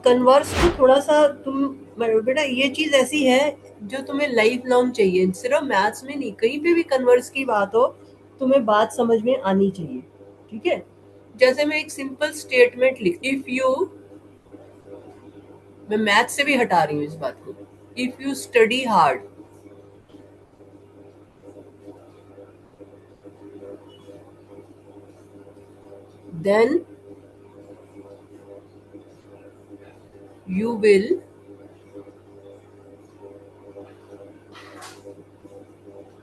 Converse को थोड़ा सा तुम बेटा, ये चीज ऐसी है जो तुम्हें लाइफ लॉन्ग चाहिए, सिर्फ मैथ्स में नहीं, कहीं पे भी कन्वर्स की बात हो तुम्हें बात समझ में आनी चाहिए, ठीक है। जैसे मैं एक सिंपल स्टेटमेंट लिख, इफ यू, मैं मैथ से भी हटा रही हूँ इस बात को, if you study hard then you will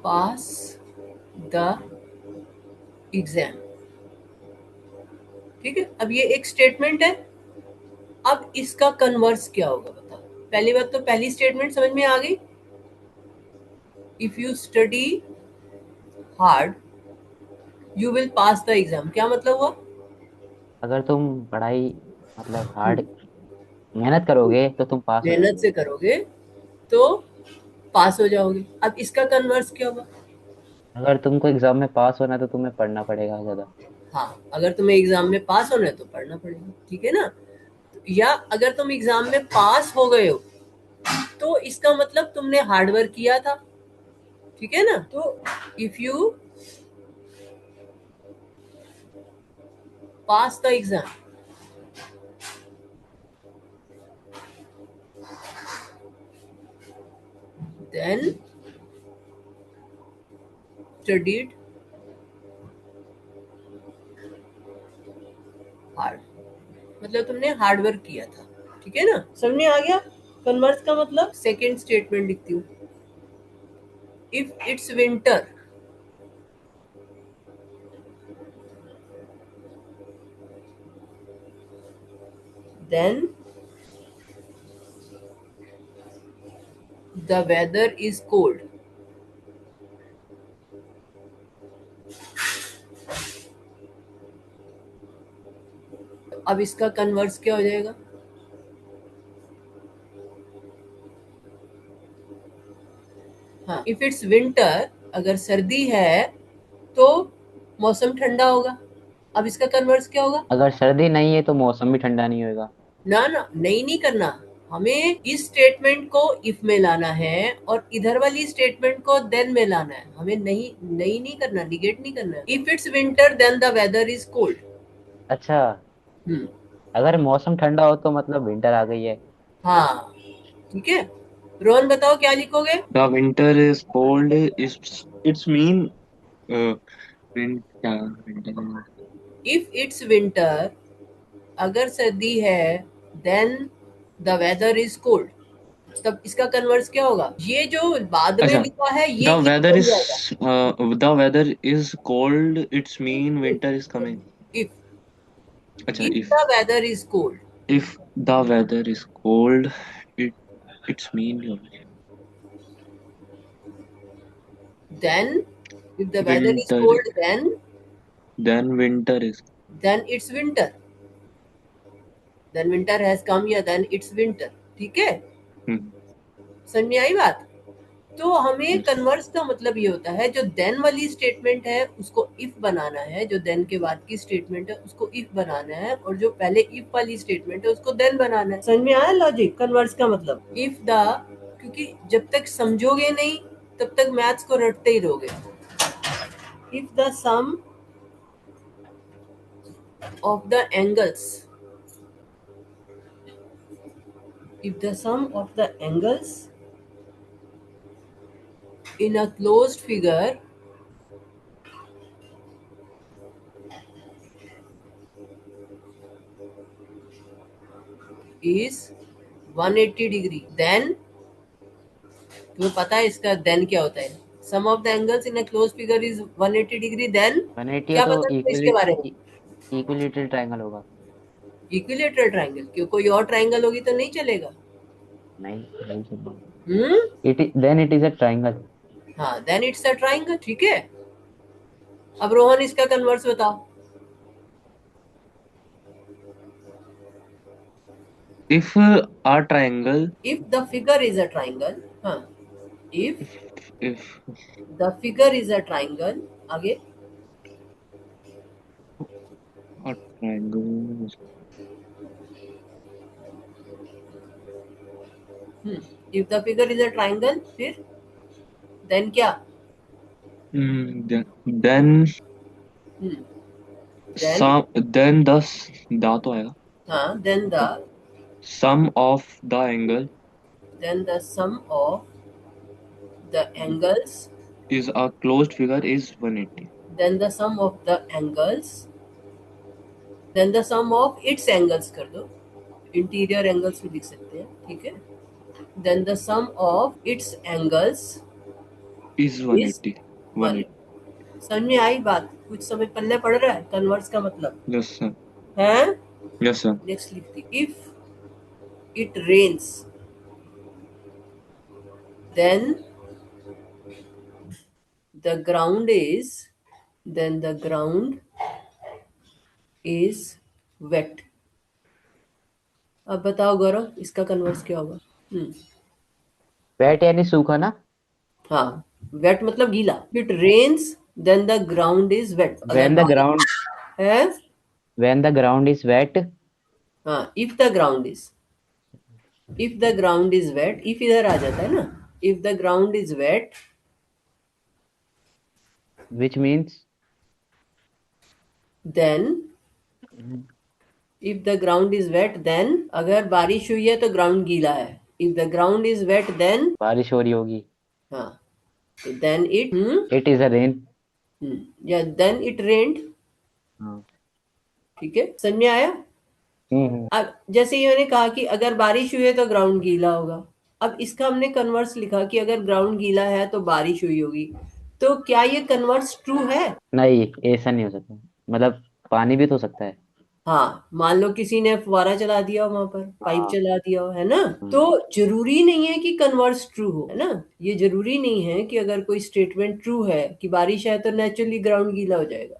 pass the exam, ठीक है। अब ये एक स्टेटमेंट है, अब इसका कन्वर्स क्या होगा बताओ। पहली बात तो पहली स्टेटमेंट समझ में आ गई, if you study hard you will pass the exam, क्या मतलब हुआ? अगर तुम पढ़ाई मतलब हार्ड मेहनत करोगे तो तुम पास हो मेहनत जाओगे। से करोगे तो पास हो जाओगे। अब इसका कन्वर्स क्या होगा? अगर तुमको एग्जाम में पास होना है तो तुम्हें पढ़ना पड़ेगा ज्यादा। हाँ, अगर तुम्हें एग्जाम में पास होना है तो पढ़ना पड़ेगा, ठीक है ना। या अगर तुम एग्जाम में पास हो गए हो तो इसका मतलब तुमने हार्डवर्क किया था, ठीक है ना। तो if you pass the exam then studied hard, मतलब तुमने हार्डवर्क किया था, ठीक है ना। समझ में आ गया कन्वर्स का मतलब। सेकेंड स्टेटमेंट लिखती हूँ, if it's winter then the weather is cold. अब इसका कन्वर्स क्या हो जाएगा? हाँ, इफ इट्स विंटर, अगर सर्दी है तो मौसम ठंडा होगा। अब इसका कन्वर्स क्या होगा? अगर सर्दी नहीं है तो मौसम भी ठंडा नहीं होएगा। ना ना, नहीं करना, हमें इस स्टेटमेंट को इफ में लाना है और इधर वाली स्टेटमेंट को देन में लाना है, हमें नहीं करना, निगेट नहीं करना है। If it's winter then the weather is cold. अच्छा, हम्म, अगर मौसम ठंडा हो तो मतलब विंटर आ गई है। हाँ, ठीक है। रोहन बताओ क्या लिखोगे? The winter is cold. Is it's mean uh, क्या winter? इफ इट्स विंटर, अगर सर्दी है, then the weather is cold, तब इसका कन्वर्स क्या होगा? ये जो बाद में अच्छा, लिखा है ये the इफ weather बन जाएगा। is the weather is cold. It's mean winter is coming. If अच्छा, if the weather is cold if the weather is cold, it it's mean then, if the weather is winter. cold Then winter is. then it's winter, then winter has come, या then it's winter, ठीक है। Hmm. समझ में आई बात? तो हमें Yes. Converse का मतलब ये होता है, जो देन वाली स्टेटमेंट है उसको इफ बनाना है, जो देन के बाद की स्टेटमेंट है उसको इफ बनाना है, और जो पहले इफ वाली स्टेटमेंट है उसको देन बनाना है। समझ में आया लॉजिक कन्वर्स का मतलब? इफ द, क्योंकि जब तक समझोगे नहीं तब तक मैथ्स को रटते ही रहोगे। If the sum of the angles, if the sum of the angles in a closed figure is 180 degree, then, तुम्हें पता है इसका देन क्या होता है? Sum of the angles in a close figure is 180 degree, then 180 हो क्या तो पता तुम्हें इसके इक्वली बारे में? इक्विलेटरल ट्रायंगल होगा। इक्विलेटरल ट्रायंगल, क्यों कोई और ट्रायंगल होगी तो नहीं चलेगा? नहीं, नहीं सुनना। Hmm, it then it is a triangle. हाँ, देन इट्स अ ट्रायंगल, ठीक है। अब रोहन इसका कन्वर्स बताओ। If a triangle, if the figure is a triangle, हाँ, if if the figure is a triangle, आगे, a triangle, if the figure is a triangle, फिर then क्या? then देन then दा तो आएगा, हाँ, sum of the angle then the sum of the angles, is a closed figure is 180. then the sum of the angles, then the sum of its angles कर दो, interior angles भी लिख सकते हैं, ठीक है। then the sum of its angles is is 180. 180. 180। समझ में आई बात? कुछ समय पल्ले पड़ रहा है कन्वर्स का मतलब Yes sir. है? Yes sir. नेक्स्ट लिखती, if it rains then the ground is then the ground is wet। अब बताओ गौरव, इसका कन्वर्स क्या होगा? वेट यानी सूखा ना? हाँ, वेट मतलब गीला। It rains then the ground is wet, अगर व्हेन द बारिश ग्राउंड है। When the ground is wet. हाँ, if the ground is, if the ground is wet, if इधर आ जाता है ना, if the ground is wet which means then, if the ground is wet then, अगर बारिश हुई है तो ग्राउंड गीला है। If the ground is wet then, बारिश हो रही होगी। हाँ, तो then it it is a rain. या देन इट रेन्ड। हाँ। ठीक है, समझ में आया? हम्म। अब जैसे इन्होंने कहा कि अगर बारिश हुई है तो ग्राउंड गीला होगा। अब इसका हमने कन्वर्स लिखा कि अगर ग्राउंड गीला है तो बारिश हुई होगी। तो क्या ये कन्वर्स ट्रू है? नहीं, ऐसा नहीं हो सकता। मतलब पानी भी तो हो सकता है। हाँ, मान लो किसी ने फुवारा चला दिया वहां पर, पाइप हाँ। चला दिया हो, है ना, तो जरूरी नहीं है कि कन्वर्स ट्रू हो, है ना। ये जरूरी नहीं है कि अगर कोई स्टेटमेंट ट्रू है कि बारिश है तो नेचुरली ग्राउंड गीला हो जाएगा,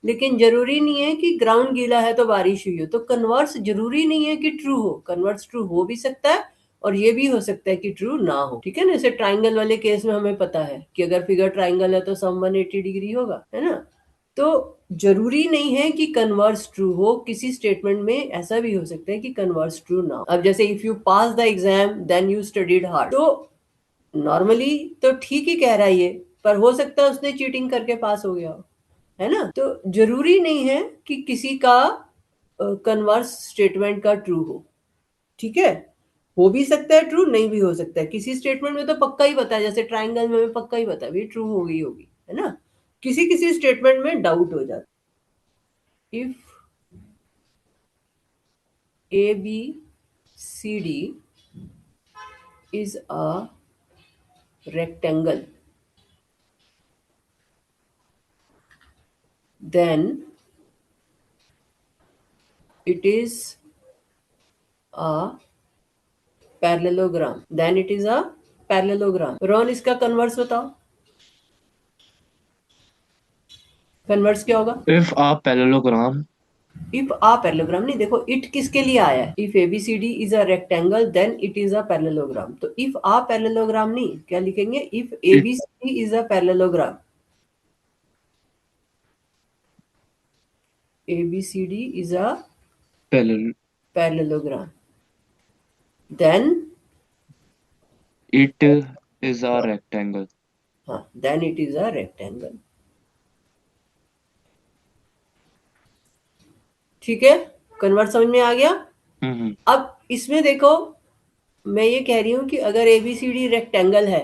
लेकिन जरूरी नहीं है कि ग्राउंड गीला है तो बारिश हुई हो। तो कन्वर्स जरूरी नहीं है कि ट्रू हो, कन्वर्स ट्रू हो भी सकता है और ये भी हो सकता है कि ट्रू ना हो। ठीक है ना, जैसे ट्राइंगल वाले केस में हमें पता है कि अगर फिगर ट्राइंगल है तो सम 180 डिग्री होगा, है ना। तो जरूरी नहीं है कि कन्वर्स ट्रू हो, किसी स्टेटमेंट में ऐसा भी हो सकता है कि कन्वर्स ट्रू ना हो। अब जैसे if you pass the exam then you studied hard, तो नॉर्मली तो ठीक ही कह रहा है ये, पर हो सकता है उसने चीटिंग करके पास हो गया हो, है ना। तो जरूरी नहीं है कि किसी का कन्वर्स स्टेटमेंट का ट्रू हो। ठीक है, हो भी सकता है ट्रू, नहीं भी हो सकता है। किसी स्टेटमेंट में तो पक्का ही बता है, जैसे ट्राइंगल में हमें पक्का ही बता है ट्रू हो गई होगी, है ना। किसी किसी स्टेटमेंट में डाउट हो जाता है। If A B C D is a rectangle, then it is a parallelogram, then it is a parallelogram। Rohan, इसका कन्वर्स बताओ, कन्वर्स क्या होगा? If a parallelogram if a parallelogram नहीं, देखो इट किसके लिए आया है, if ABCD is a rectangle then it is a parallelogram. तो इफ आ पैरेललोग्राम नहीं, क्या लिखेंगे? If it ABCD is a parallelogram, ABCD is a parallel parallelogram then, it is a rectangle. हाँ, then it is a rectangle. ठीक है, convert समझ में आ गया। हम्म। अब इसमें देखो, मैं ये कह रही हूँ कि अगर एबीसीडी रेक्टेंगल है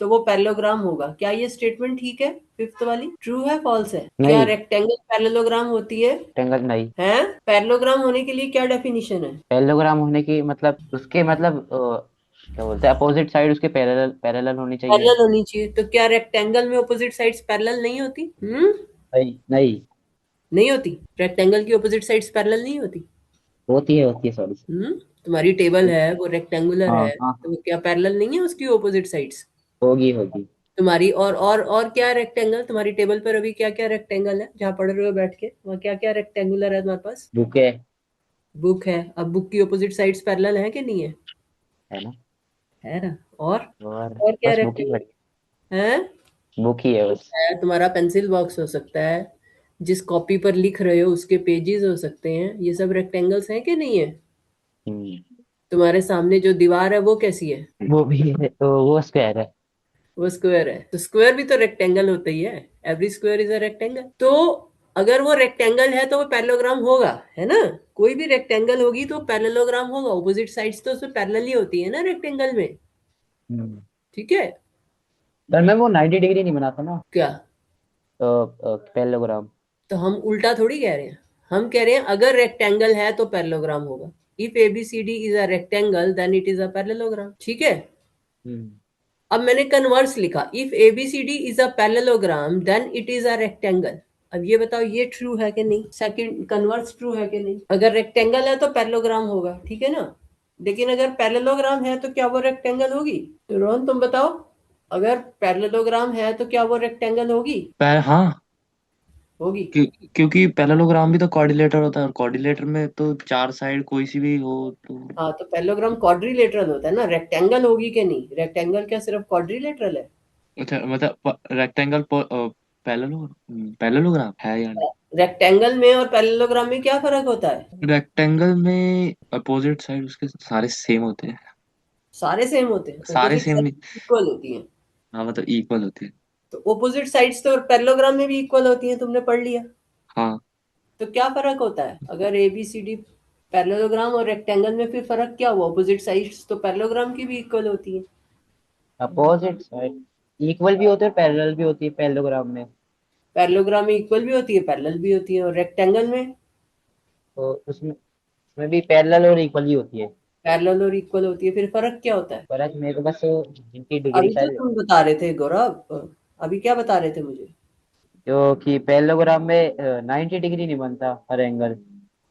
तो वो पैरेललोग्राम होगा। क्या ये स्टेटमेंट ठीक है? फिफ्थ वाली ट्रू है फॉल्स है? क्या नहीं, रेक्टेंगल पैरेललोग्राम होती है? रेक्टेंगल नहीं। हैं? पैरेललोग्राम होने के लिए क्या डेफिनेशन है? पैरेललोग्राम होने की मतलब उसके मतलब क्या बोलते हैं, अपोजिट साइड उसके पैरेलल पैरेलल होनी चाहिए। पैरेलल होनी चाहिए। तो क्या रेक्टेंगल में ऑपोजिट साइड्स पैरेलल नहीं होती? नहीं नहीं, नहीं होती। रेक्टेंगल की ऑपोजिट साइड्स पैरेलल नहीं होती। होती है सॉरी। तुम्हारी टेबल है वो रेक्टेंगुलर हाँ है, हाँ, तो क्या पैरेलल नहीं है उसकी ऑपोजिट साइड्स? होगी होगी। तुम्हारी और क्या रेक्टेंगल तुम्हारी टेबल पर अभी क्या क्या रेक्टेंगल है जहाँ पढ़ रहे हो बैठ के, वहाँ क्या क्या रेक्टेंगुलर है तुम्हारे पास? बुक है। बुक है। अब बुक की ऑपोजिट साइड्स पैरेलल है कि नहीं है? है ना। है ना। और और क्या बस बुक ही रेक्टेंगल बड़ी। है? बुक ही है बस। तुम्हारा पेंसिल बॉक्स हो सकता है, जिस कॉपी पर लिख रहे हो उसके पेजेस हो सकते हैं, ये सब रेक्टेंगल्स हैं कि नहीं है? हम्म। तुम्हारे सामने जो दीवार है वो कैसी है? वो भी है, तो वो स्क्वायर है। वो स्क्वायर है, तो स्क्वायर भी तो रेक्टेंगल होता ही है। Every square is a rectangle. तो अगर वो रेक्टेंगल है तो वो पैरेललोग्राम होगा, है ना? कोई भी रेक्टेंगल होगी तो पैरेललोग्राम होगा। ऑपोजिट साइड्स तो उसमें पैरेलल ही होती है ना रेक्टेंगल में। हम्म। ठीक है। पर मैं वो 90 डिग्री नहीं बनाता ना, क्या? तो पैरेललोग्राम। तो हम उल्टा थोड़ी कह रहे हैं। हम कह रहे हैं अगर रेक्टेंगल है तो पैरेललोग्राम होगा। If ABCD is a rectangle then it is a parallelogram. ठीक है। हम्म। अब मैंने कन्वर्स लिखा, if ABCD is a parallelogram then it is a rectangle. अब ये बताओ ये ट्रू है कि नहीं, सेकंड कन्वर्स ट्रू है कि नहीं? अगर रेक्टेंगल है तो पैरेललोग्राम होगा, ठीक है ना? लेकिन अगर पैरेललोग्राम है तो क्या वो रेक्टेंगल होगी? तो रोहन तुम बताओ, अगर पैरेललोग्राम है तो क्या वो रेक्टेंगल होगी? हाँ, होगी। क्योंकि पैरेललोग्राम भी तो कोऑर्डिनेटर होता है, और कोऑर्डिनेटर में तो चार साइड कोई सी भी हो तो। हाँ, तो पैरेललोग्राम क्वाड्रिलेटरल होता है ना, रेक्टेंगल होगी कि नहीं? रेक्टेंगल क्या सिर्फ क्वाड्रिलेटरल है? अच्छा, मतलब रेक्टेंगल पैरेललोग्राम है या नहीं? रेक्टेंगल में और पैरेललोग्राम में क्या फर्क होता है? रेक्टेंगल में अपोजिट साइड उसके सारे सेम होते हैं। सारे सेम होते हैं, सारे ऑपोजिट सेम नहीं। साइड इक्वल होती हैं। हाँ, मतलब इक्वल होते हैं। तो ऑपोजिट साइड्स तो पैरेललोग्राम में भी इक्वल होती हैं, तुमने पढ़ लिया। हाँ। तो क्या फर्क होता है अगर A B C D parallelogram और रेक्टेंगल में? फिर फर्क क्या हुआ? ऑपोजिट साइड्स तो पैरेललोग्राम की भी इक्वल होती हैं। अपोजिट साइड इक्वल भी होते हैं, पैरेलल भी होती है पैरेललोग्राम में। पैरेललोग्राम में इक्वल भी होती है, पैरेलल भी होती है, और रेक्टेंगल में तो उसमें भी पैरेलल और इक्वल ही होती है। पैरेलल और इक्वल होती है। फिर फर्क क्या होता है? फर्क मेरे को बस जिनकी डिग्री अभी तो शायद, तुम बता रहे थे गौरव, अभी क्या बता रहे थे मुझे? जो कि पैरेललोग्राम में 90 डिग्री नहीं बनता हर एंगल।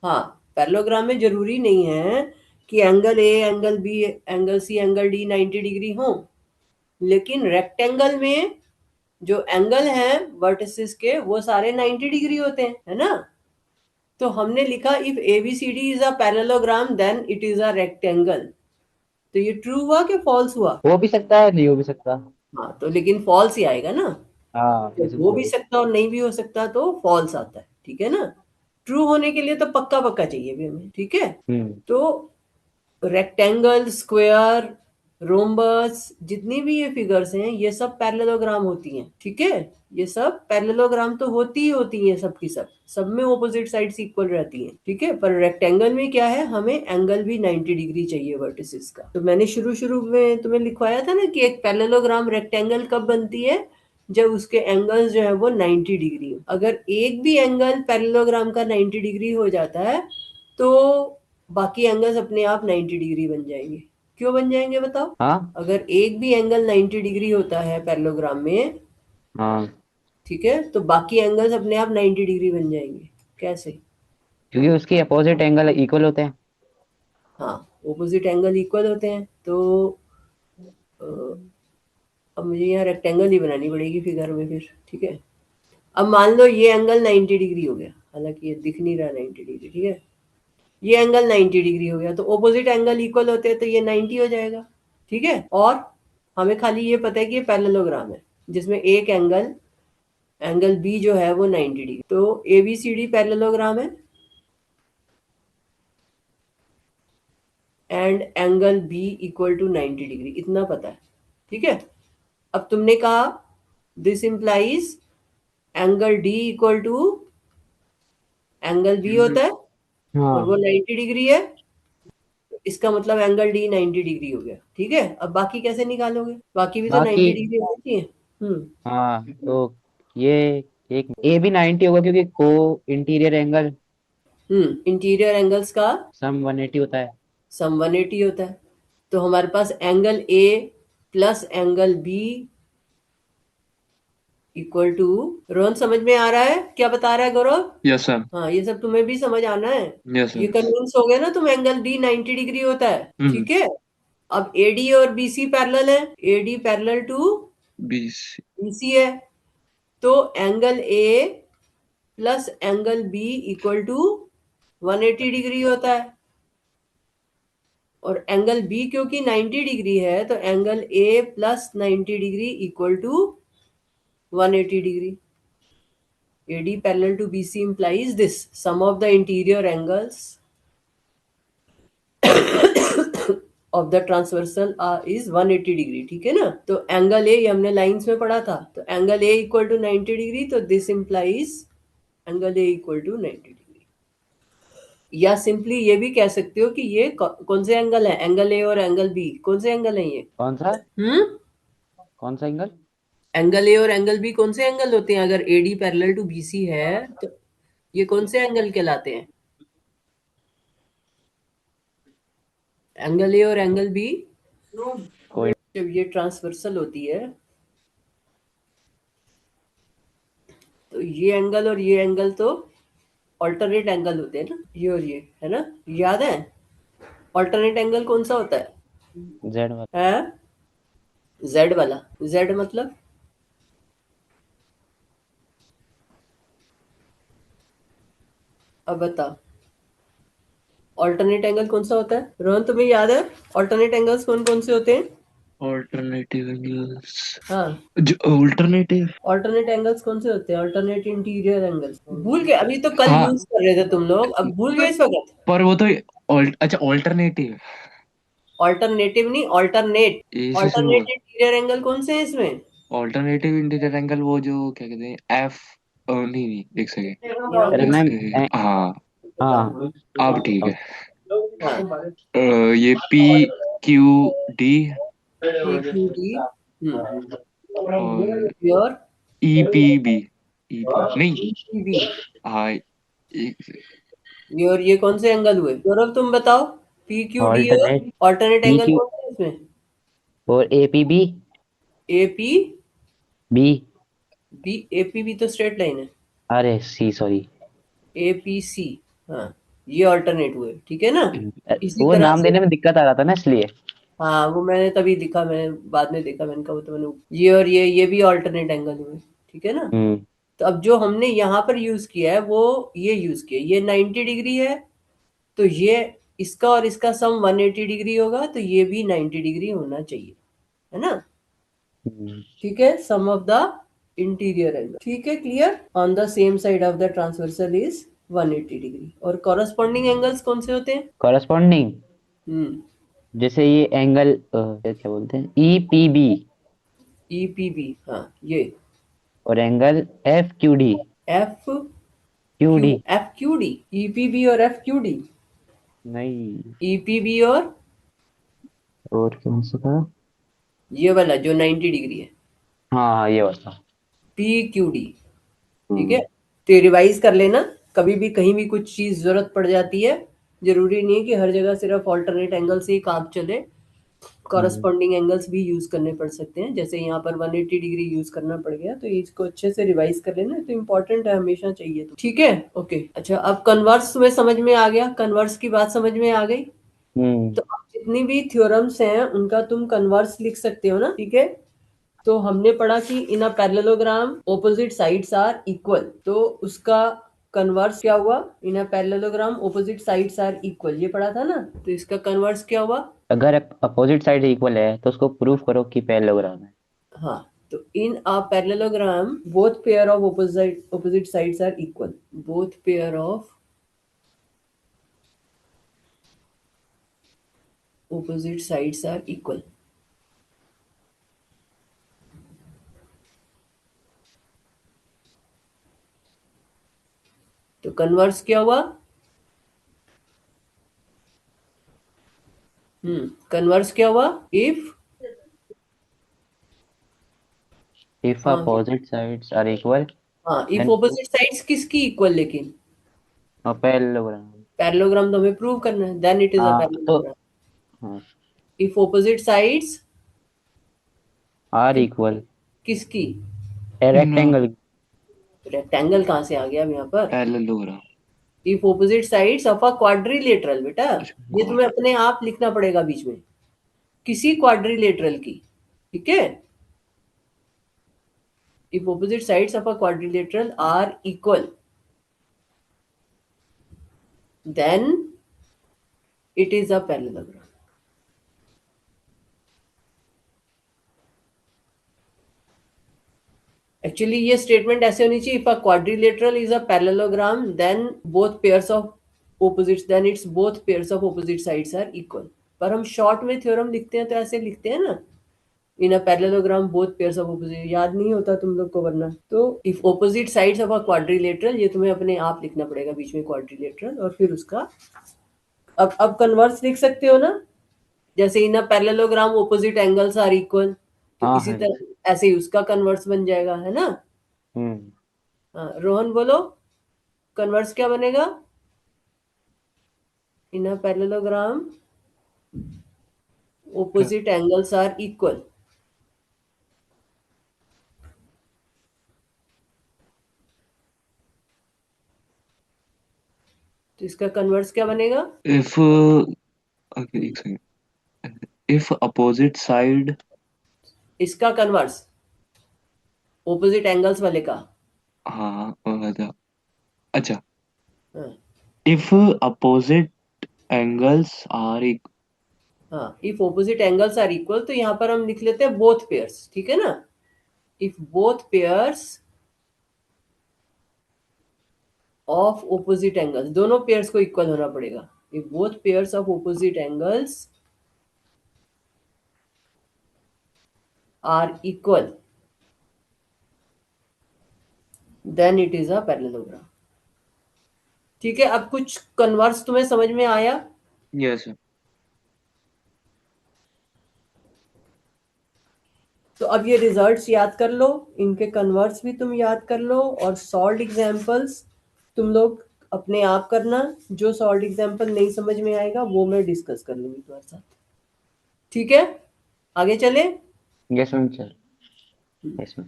हाँ, पैरेललोग्राम में जरूरी नहीं है कि angle A, angle B, angle C, angle D 90 degree हो। लेकिन रेक्टेंगल में जो एंगल हैं वर्टिसेस के वो सारे 90 डिग्री होते हैं, है ना? तो हमने लिखा if ABCD is a parallelogram then it is a rectangle. तो ये ट्रू हुआ कि फॉल्स हुआ? हो भी सकता है, नहीं हो भी सकता। हाँ, तो लेकिन फॉल्स ही आएगा ना। हाँ, तो ये सब हो भी तो। सकता और नहीं भी हो सकता तो फॉल्स आता है, ठीक है ना? ट्रू होने के लिए तो पक्का पक्का चाहिए भी हमें, ठीक है? हम्म। तो रेक्टेंगल, स्क्वायर, रोम्बस, जितनी भी ये फिगर्स हैं ये सब पैरेललोग्राम होती हैं, ठीक है? ये सब पैरेललोग्राम तो होती ही होती हैं, सब की सब में ऑपोजिट साइड्स इक्वल रहती हैं, ठीक है? पर रेक्टेंगल में क्या है, हमें एंगल भी 90 डिग्री चाहिए वर्टिसेस का। तो मैंने शुरू शुरू में तुम्हें लिखवाया था ना कि एक पैरेललोग्राम रेक्टेंगल कब बनती है, जब उसके एंगल्स जो है वो 90 डिग्री हो। अगर एक भी एंगल पैरेललोग्राम का 90 डिग्री हो जाता है तो बाकी एंगल्स अपने आप 90 डिग्री बन जाएंगे। क्यों बन जाएंगे बताओ? हाँ। अगर एक भी एंगल 90 डिग्री होता है पैरेललोग्राम में, हाँ, ठीक है, तो बाकी एंगल्स अपने आप 90 डिग्री बन जाएंगे। कैसे? क्योंकि उसके अपोजिट एंगल इक्वल होते हैं। हाँ, ऑपोजिट एंगल इक्वल होते हैं। तो अ, अब मुझे यहाँ रेक्टेंगल ही बनानी पड़ेगी फिगर में फिर, ठीक है? अब मान लो ये एंगल 90 डिग्री हो गया, हालांकि ये दिख नहीं रहा 90 डिग्री, ठीक है? ये एंगल 90 डिग्री हो गया तो ऑपोजिट एंगल इक्वल होते हैं तो ये 90 हो जाएगा, ठीक है? और हमें खाली ये पता है कि ये पैरेललोग्राम है जिसमें एक एंगल, एंगल बी जो है वो 90 डिग्री। तो A B C D parallelogram है and angle B equal to 90 degree, इतना पता है, ठीक है? अब तुमने कहा this implies angle D equal to angle B होता है और वो हाँ। 90 डिग्री है। इसका मतलब एंगल डी 90 डिग्री हो गया, ठीक है? अब बाकी कैसे निकालोगे? बाकी भी तो बाकी 90 डिग्री होनी चाहिए। हाँ, तो ये एक ए भी 90 होगा, क्योंकि को इंटीरियर एंगल इंटीरियर एंगल्स का सम 180 होता है। सम 180 होता है। तो हमारे पास angle A plus angle B equal to, Rohan समझ में आ रहा है क्या बता रहा है गौरव? Yes sir. हाँ, ये सब तुम्हें भी समझ आना है। यस ये सर। कन्विंस हो गया ना तुम, एंगल डी 90 डिग्री होता है, हम्म। ठीक है? अब एडी और बीसी पैरेलल है, एडी पैरेलल टू 20। बीसी है। तो angle A plus angle B equal to 180 degree होता है। और एंगल बी क्योंकि 90 डिग्री है तो angle A plus 90 degree equal to 180 degree. AD parallel to BC implies this sum of the interior angles of the transversal is 180 degree, ठीक है ना। तो एंगल ए, ये हमने लाइंस में पढ़ा था, तो angle A equal to 90 degree, तो this implies angle A equal to 90 degree. या सिंपली ये भी कह सकते हो कि ये कौन से एंगल है, एंगल ए और एंगल बी, कौन से एंगल है ये? कौन सा कौन सा एंगल? एंगल ए और एंगल बी कौन से एंगल होते हैं? अगर एडी पैरेलल टू बीसी है तो ये कौन से एंगल कहलाते हैं? एंगल ए और एंगल बी कोई जब ये ट्रांसवर्सल होती है तो ये एंगल और ये एंगल तो ऑल्टरनेट एंगल होते हैं ना, ये और ये, है ना, याद है? ऑल्टरनेट एंगल कौन सा होता है? जेड वाला। है जेड वाला। जेड मतलब अब बता, ऑल्टरनेट एंगल कौन सा होता है? रोहन तुम्हें याद है ऑल्टरनेट एंगल्स कौन कौन से होते हैं? ऑल्टरनेटिव एंगल्स, हाँ, जो ऑल्टरनेटिव, ऑल्टरनेट एंगल्स कौन से होते हैं? Alternate interior angles. भूल गए? अभी तो कल हाँ यूज कर रहे थे तुम लोग, अब भूल गए इस वक्त? पर वो तो अच्छा ऑल्टरनेटिव, ऑल्टरनेटिव नहीं, ऑल्टरनेट। इसी से वो ऑल्टरनेट इंटीरियर एंगल कौन से हैं इसमें? ऑल्टरनेटिव इंटीरियर एंगल, वो जो क्या कहते हैं, एफ, नहीं नहीं एक अरे मैम सेकेंड, हाँ हाँ अब ठीक है। हाँ, ये पी क्यू डी PQD, और your E P B, E P नहीं, PQB, हाँ एक योर ये कौन से एंगल हुए? गौरव तुम बताओ, PQD और alternate alternate P angle Q कौन से हैं इसमें? और A P B AP B. B, APB तो स्ट्रेट लाइन है। अरे सी सॉरी, APC, हाँ, ये ऑल्टरनेट हुए, ठीक है ना। इसी वो तरह नाम से, देने में दिक्कत आ रहा था ना इसलिए। हाँ वो मैंने तभी लिखा, मैंने बाद में देखा, मैंने कहा वो तो मैंने, ये और ये भी ऑल्टरनेट एंगल हुए, ठीक है ना। हम्म तो अब जो हमने यहाँ पर यूज किया है वो ये यूज किया, ये 90 डिग्री है, तो ये इसका और इसका सम 180 डिग्री होगा, तो ये भी 90 डिग्री होना चाहिए, है ना। ठीक है, sum of the interior angle, ठीक है, clear, on the same side of the transversal is 180 degree. और कॉरस्पॉन्डिंग एंगल्स कौन से होते हैं? कॉरस्पॉन्डिंग, हम्म, जैसे ये एंगल क्या बोलते हैं, ई पी बी EPB, हाँ ये और angle F Q D, F Q Q, D FQD, EPB और FQD, नहीं, EPB और कौन सा था? ये वाला जो 90 डिग्री है, हाँ हाँ ये वाला। PQD, ठीक है। तो रिवाइज कर लेना, कभी भी कहीं भी कुछ चीज जरूरत पड़ जाती है, जरूरी नहीं है कि हर जगह सिर्फ ऑल्टरनेट एंगल से ही काम चले, कॉरस्पॉन्डिंग एंगल्स भी यूज करने पड़ सकते हैं। जैसे यहाँ पर 180 डिग्री यूज करना पड़ गया, तो इसको अच्छे से रिवाइज कर लेना, तो इम्पोर्टेंट है, हमेशा चाहिए, तो ठीक है, ओके। अच्छा, अब कन्वर्स तुम्हें समझ में आ गया, कन्वर्स की बात समझ में आ गई। तो अब जितनी भी थ्योरम्स हैं उनका तुम कन्वर्स लिख सकते हो ना, ठीक है। तो हमने पढ़ा कि in a parallelogram opposite sides are equal, तो उसका कन्वर्स क्या हुआ? In a parallelogram opposite sides are equal, ये पढ़ा था ना। तो इसका कन्वर्स क्या हुआ? अगर अपोजिट साइड इक्वल है तो उसको प्रूफ करो कि पैरेललोग्राम है। हाँ, तो in a parallelogram both pair of opposite sides are equal, both pair of opposite sides are equal। तो कन्वर्स क्या हुआ? कन्वर्स क्या हुआ? इफ इफ हाँ अपोजिट साइड्स आर इक्वल हाँ, इफ देन ऑपोजिट साइड्स किसकी इक्वल? लेकिन पैरेललोग्राम। पैरेललोग्राम तो हमें प्रूव करना है, देन इट इज अ हाँ तो पैरेललोग्राम। हाँ, if opposite sides are equal किसकी? रेक्टेंगल। रेक्टेंगल कहाँ से आ गया अब यहाँ पर? Parallelogram, if opposite sides of a quadrilateral, बेटा ये तुम्हें अपने आप लिखना पड़ेगा बीच में, किसी क्वाड्रिलेटरल की, ठीक है। If opposite sides of a quadrilateral are equal, then it is a parallelogram. Actually ये स्टेटमेंट ऐसे होनी चाहिए, if a quadrilateral is a parallelogram then both pairs of opposites, then its both pairs of opposite sides are equal. पर हम short में theorem लिखते हैं तो ऐसे लिखते हैं ना, in a parallelogram both pairs of opposite, याद नहीं होता तुम लोग को वरना। तो if opposite sides of a quadrilateral, ये तुम्हें अपने आप लिखना पड़ेगा बीच में क्वाड्रिलेटरल, और फिर उसका अब कन्वर्स लिख सकते हो ना, जैसे in a parallelogram opposite angles are equal, तो हाँ इसी हाँ। तरह ऐसे ही उसका कन्वर्स बन जाएगा, है ना। हम्म। हाँ, रोहन बोलो कन्वर्स क्या बनेगा। In a parallelogram opposite angles are equal, तो इसका कन्वर्स क्या बनेगा। इफ एक सेकंड, इफ अपोजिट साइड, इसका कन्वर्स ऑपोजिट एंगल्स वाले का। हाँ अच्छा अच्छा, हाँ इफ अपोजिट एंगल्स आर, हाँ, if opposite angles are equal, तो यहाँ पर हम लिख लेते हैं बोथ पेयर्स, ठीक है ना। If both pairs of opposite angles, दोनों पेयर्स को इक्वल होना पड़ेगा। If both pairs of opposite angles are equal, then it is a parallelogram. ठीक है, अब कुछ कन्वर्स तुम्हें समझ में आया। यस। तो अब ये रिजल्ट्स याद कर लो, इनके कन्वर्स भी तुम याद कर लो, और सॉल्व एग्जांपल्स तुम लोग अपने आप करना। जो सॉल्व एग्जांपल नहीं समझ में आएगा वो मैं डिस्कस कर लूंगी तुम्हारे साथ, ठीक है। आगे चले। यस मैम, चल। Yes ma'am.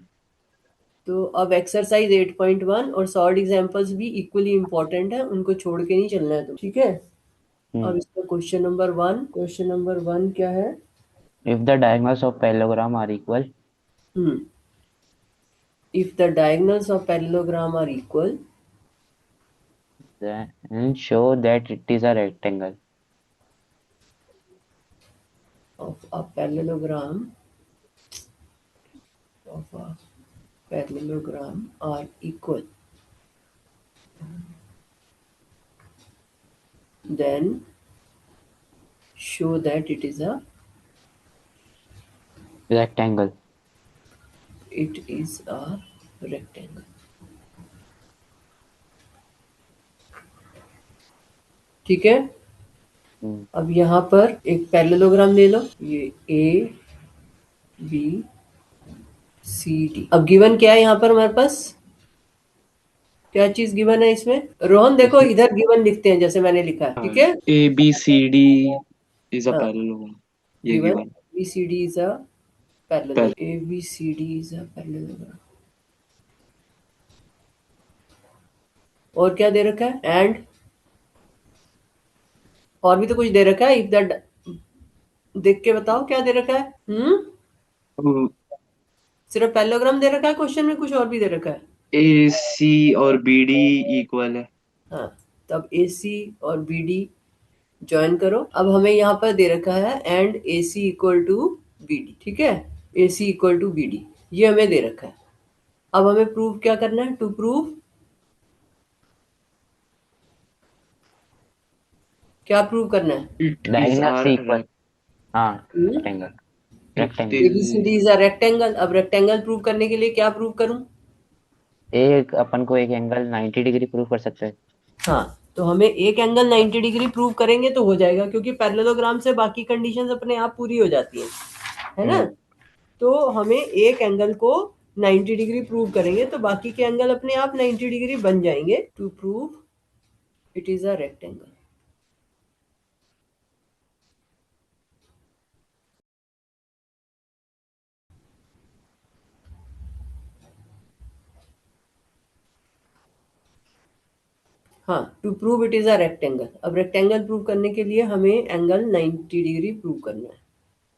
तो अब एक्सरसाइज 8.1 और सॉल्व एग्जांपल्स भी इक्वली इंपॉर्टेंट है, उनको छोड़ के नहीं चलना है तुम, ठीक है। अब इसका क्वेश्चन नंबर 1 क्या है। If the diagonals of parallelogram are equal, if the diagonals of parallelogram are equal, then show that it is a rectangle. of a parallelogram are equal, then show that it is a Rectangle. rectangle। ठीक है। अब यहाँ पर एक parallelogram ले लो, ये ए B C D. अब given क्या है यहाँ पर हमारे पास, क्या चीज गिवन है इसमें। रोहन देखो इधर गिवन लिखते हैं जैसे मैंने लिखा है, ठीक है। A B C D is a हाँ, पैरेललोग्राम, ये given given. B C D is a parallelogram, A B C D is a parallelogram. और क्या दे रखा है, एंड और भी तो कुछ दे रखा है। इफ द, देख के बताओ क्या दे रखा है। सिर्फ पैरेललोग्राम दे रखा है क्वेश्चन में, कुछ और भी दे रखा है। ए सी और बी डी इक्वल है। हाँ, तब ए सी और बी डी ज्वाइन करो। अब हमें यहाँ पर दे रखा है and A C equal to B D, ठीक है। A C equal to B D, ये हमें दे रखा है। अब हमें प्रूव क्या करना है, टू प्रूव, क्या प्रूव करना है। इट इज Diagonal आर से इक्वल। हाँ, rectangle. It rectangle. ABCD is a rectangle. अब रेक्टेंगल प्रूव करने के लिए क्या प्रूव करूं। एक अपन को एक एंगल 90 डिग्री प्रूव कर सकते हैं। हाँ, तो हमें एक एंगल 90 डिग्री प्रूव करेंगे तो हो जाएगा, क्योंकि पैरेललोग्राम से बाकी कंडीशंस अपने आप पूरी हो जाती हैं, है ना। तो हमें एक एंगल को 90 डिग्री प्रूव करेंगे तो बाकी के एंगल अपने आप 90 डिग्री बन जाएंगे। To prove it is a rectangle. हाँ, to prove it is a rectangle. अब रेक्टेंगल प्रूव करने के लिए हमें एंगल 90 डिग्री प्रूव करना है।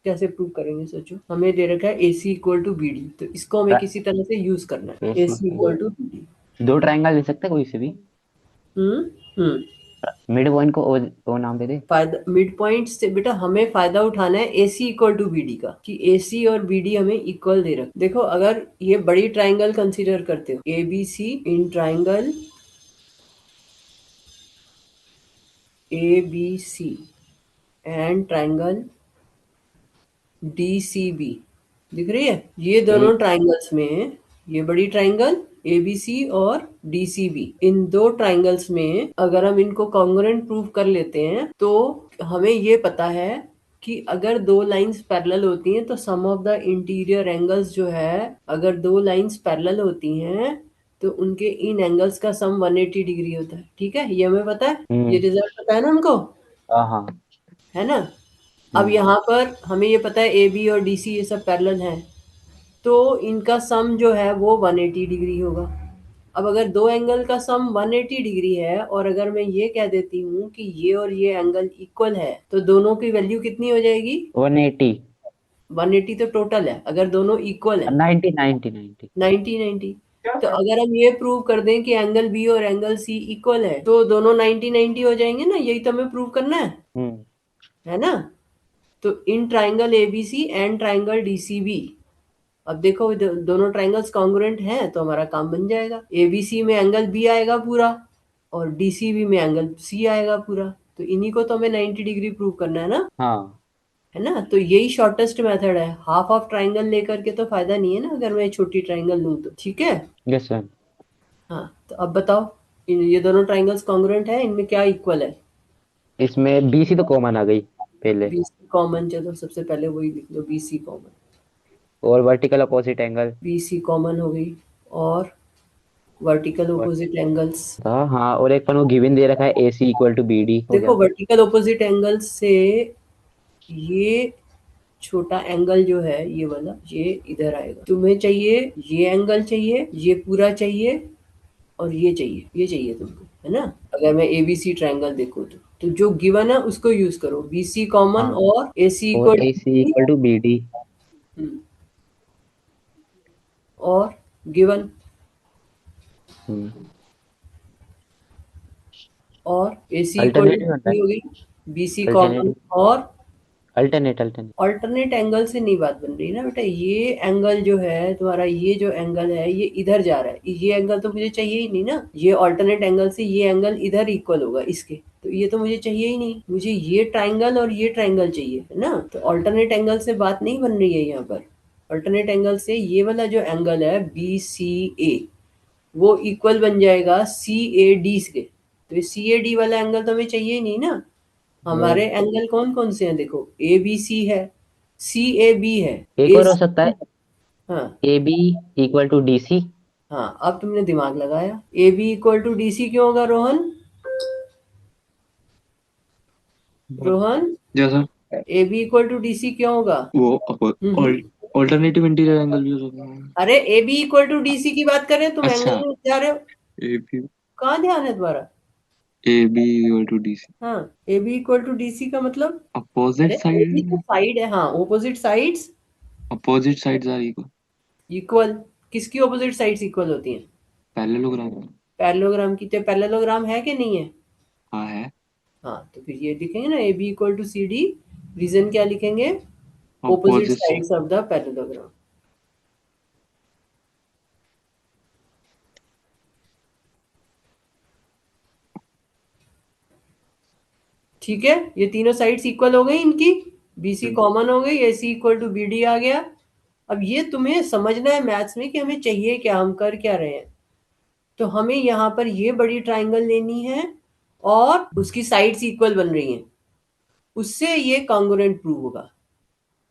कैसे प्रूव करेंगे सोचो। हमें दे रखा है A C equal to B D, तो इसको हमें किसी तरह से यूज करना है। A C equal to B D. दो ट्रायंगल ले सकते हैं कोई से भी। हम्म। मिड पॉइंट को ओ नाम दे दे। फायदा मिड पॉइंट से बेटा हमें फायदा उठाना है A C equal to B D का, कि ए सी और बी डी हमें इक्वल दे रखा। देखो अगर ये बड़ी ट्राइंगल कंसीडर करते हो, A B C in triangle A B C, and triangle DCB दिख रही है? ये दोनों ट्राइंगल्स में, ये बड़ी ट्राइंगल ABC और DCB, इन दो ट्राइंगल्स में अगर हम इनको कॉन्ग्रुएंट प्रूव कर लेते हैं तो हमें ये पता है कि अगर दो लाइंस पैरेलल होती हैं तो सम ऑफ द इंटीरियर एंगल्स जो है, अगर दो लाइंस पैरेलल होती हैं तो उनके इन एंगल्स का सम 180 डिग्री होता है। ठीक है, ये हमें पता है, ये रिजल्ट पता है ना हमको, हाँ है ना। अब यहाँ पर हमें ये पता है AB और DC ये सब पैरेलल हैं, तो इनका सम जो है वो 180 डिग्री होगा। अब अगर दो एंगल का सम 180 डिग्री है और अगर मैं ये कह देती हूँ कि ये और ये एंगल इक्वल है तो दोनों की वैल्यू कितनी हो जाएगी? 180 180 तो टोटल है, अगर दोनों इक्वल है 90 90 90। 90 तो अगर हम ये प्रूव कर दें कि एंगल B और एंगल C इक्वल है तो दोनों 90 हो जाएंगे ना, यही तो हमें प्रूव करना है ना। तो in triangle ABC and triangle DCB, अब देखो दोनों ट्राइंगल्स कॉन्ग्रुएंट हैं तो हमारा काम बन जाएगा। ABC में एंगल B आएगा पूरा और DCB में एंगल C आएगा पूरा, तो इन्हीं को तो हमें 90 डिग्री प्रूव करना है ना, हाँ है ना। तो यही शॉर्टेस्ट मेथड है, हाफ ऑफ ट्राइंगल लेकर के तो फायदा नहीं है ना, अगर मैं छोटी ट्राइंगल लूँ तो। ठीक है, यस सर। हाँ तो अब बताओ, ये दोनों ट्राइंगल्स कॉन्ग्रुएंट है, इनमें क्या इक्वल है? इसमें BC तो कॉमन आ गई पहले, BC कॉमन, चलो सबसे पहले वही लिख लो, BC कॉमन, और vertical opposite angle BC common हो गई, और वर्टिकल ऑपोजिट एंगल्स। हाँ, और एक अपन को गिवन दे रखा है AC इक्वल टू BD हो देखो गया। वर्टिकल ऑपोजिट एंगल्स से ये छोटा एंगल जो है ये वाला, ये इधर आएगा। तुम्हें चाहिए ये एंगल, चाहिए ये पूरा, चाहिए और ये चाहिए, ये चाहिए तुमको, है ना। अगर मैं ABC ट्राइंगल देखूं तो जो गिवन है उसको यूज करो, BC कॉमन हाँ, और AC और equal AC equal to BD। और गिवन और AC इक्वल अल्टरनेटिव होता है, हो गई, BC कॉमन अल्टरनेटिव, और अल्टरनेट। ऑल्टरनेट एंगल से नहीं बात बन रही ना बेटा। ये एंगल जो है तुम्हारा, ये जो एंगल है ये इधर जा रहा है, ये एंगल तो मुझे चाहिए ही नहीं ना। ये ऑल्टरनेट एंगल से ये एंगल इधर इक्वल होगा इसके, तो ये तो मुझे चाहिए ही नहीं। मुझे ये ट्राइंगल और ये ट्राइंगल चाहिए, है ना। तो ऑल्टरनेट एंगल से बात नहीं बन रही है यहाँ पर। ऑल्टरनेट एंगल से ये वाला जो एंगल है BCA वो इक्वल बन जाएगा CAD से। तो ये CAD वाला एंगल तो हमें चाहिए ही नहीं ना। हमारे एंगल कौन कौन से हैं देखो, ABC है, CAB है, एक और हो AC। सकता है हाँ AB इक्वल टू DC। हाँ, अब तुमने दिमाग लगाया। AB इक्वल टू DC क्यों होगा रोहन? रोहन, जैसा AB इक्वल टू DC क्यों होगा? वो हम्म। ऑल्टरनेटिव इंटीरियर एंगल भी हो सकता है। अरे AB इक्वल टू DC की बात कर रहे हो, तुम अच्छा, एंगल में जा रहे हो। ए बी, कहाँ ध्यान है तुम्हारा? AB इक्वल टू DC, हाँ, AB इक्वल टू DC का मतलब, अपोजिट अरे AB तो साइड, साइड है, हाँ opposite sides opposite sides are equal. Equal. किसकी ऑपोजिट साइड्स इक्वल होती हैं? पैरेललोग्राम। पैरेललोग्राम की। तो पैरेललोग्राम है कि नहीं है? हाँ है। हाँ, तो फिर ये लिखेंगे ना AB equal to CD। Reason क्या लिखेंगे? Opposite opposite side. Sides of the parallelogram. ठीक है, ये तीनों साइड्स इक्वल हो गई इनकी, BC कॉमन हो गई, AC इक्वल टू BD आ गया। अब ये तुम्हें समझना है मैथ्स में कि हमें चाहिए क्या, हम कर क्या रहे हैं। तो हमें यहाँ पर ये बड़ी ट्राइंगल लेनी है और उसकी साइड्स इक्वल बन रही हैं, उससे ये कॉन्ग्रुएंट प्रूव होगा।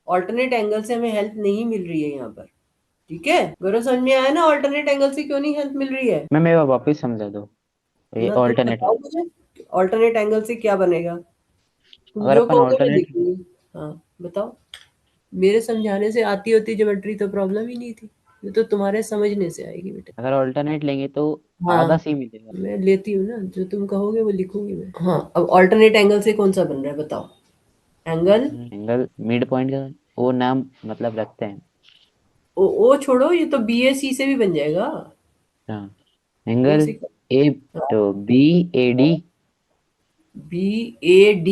ऑल्टरनेट एंगल से हमें हेल्प नहीं मिल रही है यहाँ पर। ठीक है, गौरव समझ में आया ना ऑल्टरनेट एंगल से क्यों नहीं हेल्प मिल रही है? मैं मेरा वापस समझा दो, ये ना तो ऑल्टरनेट बताओ वाला। मुझे ऑल्टरनेट एंगल से क्या बनेगा, तुम अगर जो अपन कहोगे मैं ऑल्टरनेट, लिखूंगी। हाँ बताओ। मेरे समझाने से आती होती ज्योमेट्री तो प्रॉब्लम ही नहीं थी, ये तो तुम्हारे समझने से आएगी बेटा। अगर ऑल्टरनेट लेंगे तो आधा हाँ, सी मिलेगा। मैं लेती हूँ ना, जो तुम कहोगे वो लिखूंगी मैं। हाँ, अब ऑल्टरनेट एंगल से कौन सा बन रहा है बताओ? एंगल एंगल मिड पॉइंट का वो नाम मतलब रखते हैं। ओ छोड़ो, ये तो BAC से भी बन जाएगा। हाँ, ओ एंगल से ए, तो BAD। BAD,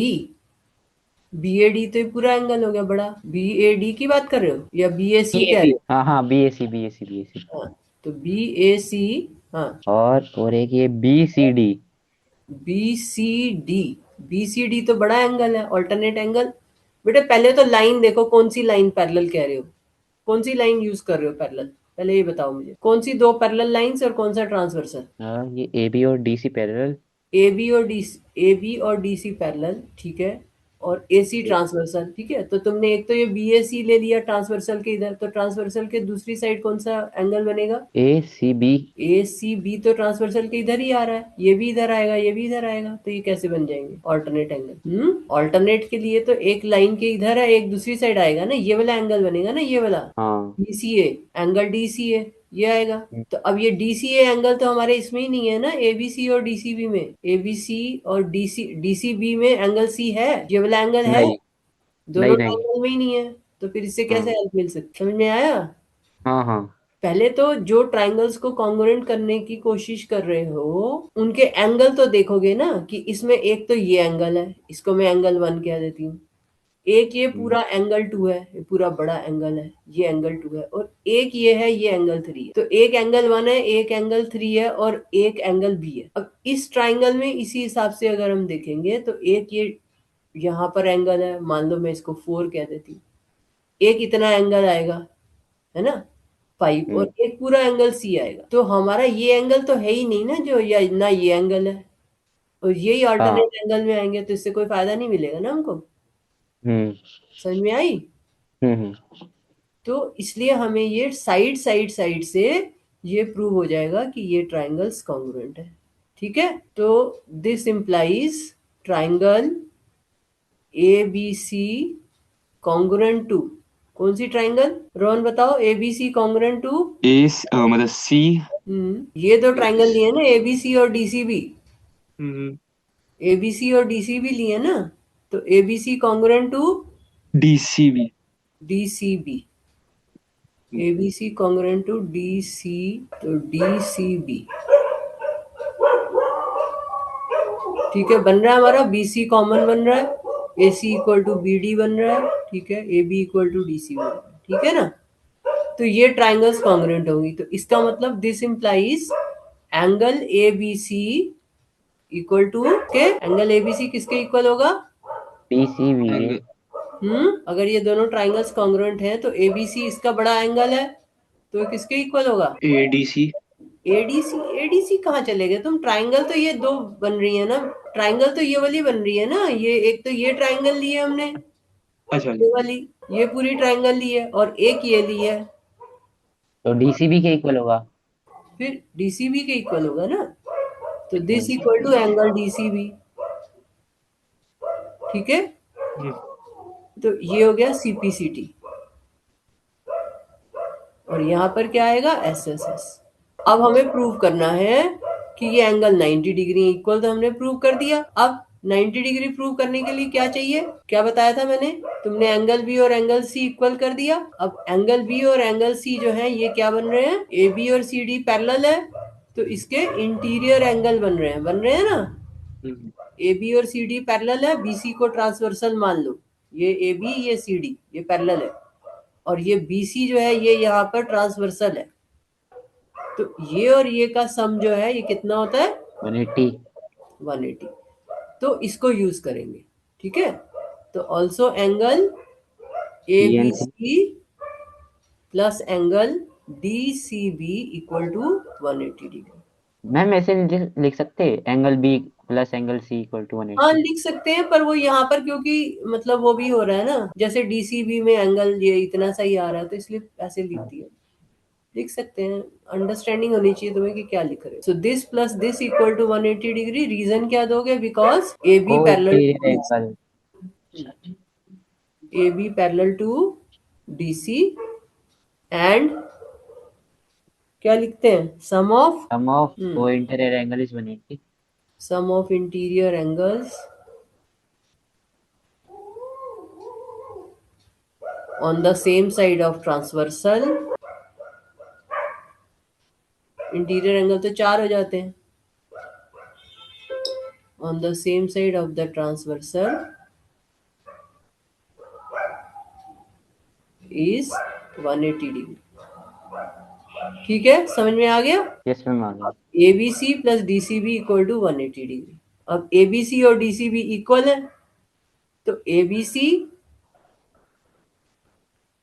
BAD तो ये पूरा एंगल हो गया बड़ा। BAD की बात कर रहे हो या BAC कह रहे हो? हाँ हाँ, BAC। हाँ, तो BAC। हाँ, और एक ये BCD। BCD, BCD तो बड़ा एंगल है, ऑल्टरनेट एंगल। बेटे पहले तो लाइन देखो, कौन सी लाइन पैरेलल कह रहे हो, कौन सी लाइन यूज कर रहे हो पैरेलल, पहले ये बताओ मुझे, कौन सी दो पैरेलल लाइंस और कौन सा ट्रांसवर्सल? ये AB और DC पैरेलल। AB और DC पैरेलल, ठीक है, और AC ट्रांसवर्सल, ठीक है। तो तुमने एक तो ये BAC ले लिया ट्रांसवर्सल के इधर, तो ट्रांसवर्सल के दूसरी साइड कौन सा एंगल बनेगा? ACB। ACB तो ट्रांसवर्सल के इधर ही आ रहा है, ये भी इधर आएगा, ये भी इधर आएगा, तो ये कैसे बन जाएंगे ऑल्टरनेट एंगल? ऑल्टरनेट के लिए तो एक लाइन के इधर है, एक दूसरी साइड आएगा ना, ये वाला एंगल बनेगा ना, ये वाला हाँ। DCA, एंगल DCA ये आएगा। तो अब ये DCA एंगल तो हमारे इसमें ही नहीं है ना, ABC और DCB में, ABC और DCB में एंगल C है, ये वाला एंगल है, नहीं दोनों नहीं नहीं। एंगल में ही नहीं है, तो फिर इससे कैसे हाँ हेल्प मिल सकती, समझ में आया? हाँ हाँ। पहले तो जो ट्राइंगल्स को कॉन्ग्रुएंट करने की कोशिश कर रहे हो उनके एंगल तो देखोगे ना, कि इसमें एक तो ये एंगल है, इसको मैं एंगल 1 कह देती हूँ, एक ये पूरा एंगल 2 है, ये पूरा बड़ा एंगल है, ये एंगल 2 है, और एक ये है, ये एंगल 3 है। तो एक एंगल 1 है, एक एंगल 3 है, और एक एंगल B है। अब इस ट्राइंगल में इसी हिसाब से अगर हम देखेंगे तो एक ये यहाँ पर एंगल है, मान लो मैं इसको 4 कह देती हूँ, एक इतना एंगल आएगा, है ना 5, और एक पूरा एंगल C आएगा। तो हमारा ये एंगल तो है ही नहीं ना, जो या ना ये एंगल है, और यही हाँ। अल्टरनेट एंगल में आएंगे, तो इससे कोई फायदा नहीं मिलेगा ना हमको, हम्म समझ में आई? हम्म। तो इसलिए हमें ये साइड साइड साइड से ये प्रूव हो जाएगा कि ये ट्राइंगल्स कॉन्ग्रुएंट है, ठीक है। तो this implies triangle ABC congruent to, कौन सी ट्राइंगल रोहन बताओ, ABC कॉन्ग्रुएंट टू? मतलब सी। ये दो ट्राइंगल लिए ना, ABC और DCB, हम्म। ABC और DCB लिए ना, तो ABC congruent to DCB। DCB, ABC congruent to DC, तो DCB, ठीक है, बन रहा है हमारा BC कॉमन बन रहा है, AC इक्वल टू BD बन रहा है, ठीक है, AB इक्वल टू DC बन रहा है, ठीक है ना। तो ये ट्राइंगल्स कॉन्ग्रुएंट होंगी, तो इसका मतलब this implies angle ABC equal to के, एंगल ABC किसके इक्वल होगा? PCB। अगर ये दोनों ट्राइंगल्स कॉन्ग्रुएंट हैं तो ABC इसका बड़ा एंगल है, तो ये किसके इक्वल होगा? ADC। ADC कहाँ चले गए तुम, ट्राइंगल तो ये दो बन रही है ना, ट्राइंगल तो ये वाली बन रही है ना, ये एक तो ये ट्राइंगल ली है हमने, अच्छा। ये वाली, ये पूरी ट्राइंगल ली है, और एक ये ली है, तो DCB के इक्वल होगा। फिर DCB के इक्वल होगा ना, तो this equal to angle DCB, ठीक है। तो ये हो गया CPCT, और यहाँ पर क्या आएगा? SSS। अब हमें प्रूव करना है कि ये एंगल 90 डिग्री इक्वल, तो हमने प्रूव कर दिया। अब 90 डिग्री प्रूव करने के लिए क्या चाहिए, क्या बताया था मैंने, तुमने एंगल B और एंगल C इक्वल कर दिया। अब एंगल B और एंगल C जो है ये क्या बन रहे हैं, AB और CD पैरेलल है, तो इसके इंटीरियर एंगल बन रहे हैं ना। AB और CD पैरेलल है, BC को ट्रांसवर्सल मान लो, ये AB ये CD ये पैरेलल है, और ये BC जो है ये यहाँ पर ट्रांसवर्सल है, तो ये और ये का सम जो है ये कितना होता है? 180। 180। तो इसको यूज करेंगे, ठीक है। तो also angle PNC। ABC plus angle DCB equal to 180 degree. Ma'am ऐसे लिख सकते angle B plus angle C equal to हाँ 180। लिख सकते हैं, पर वो यहाँ पर क्योंकि मतलब वो भी हो रहा है ना, जैसे DCB में एंगल ये इतना सा ही आ रहा है, तो इसलिए ऐसे लिख दिया, लिख सकते हैं, अंडरस्टैंडिंग होनी चाहिए तुम्हें कि क्या लिख रहे हो। So this plus this equal to 180 degree, reason क्या दोगे? Because AB O parallel interior to angle. AB parallel to DC, and क्या लिखते हैं? Sum of sum of O interior angle is 180। Sum of interior angles on the same side of transversal, interior angle तो 4 हो जाते हैं, on the same side of the transversal is 180 degree, ठीक है, समझ में आ गया? यस मैम आ गया। ABC plus DCB equal to 180 degree. अब ABC और DC भी इक्वल है, तो ABC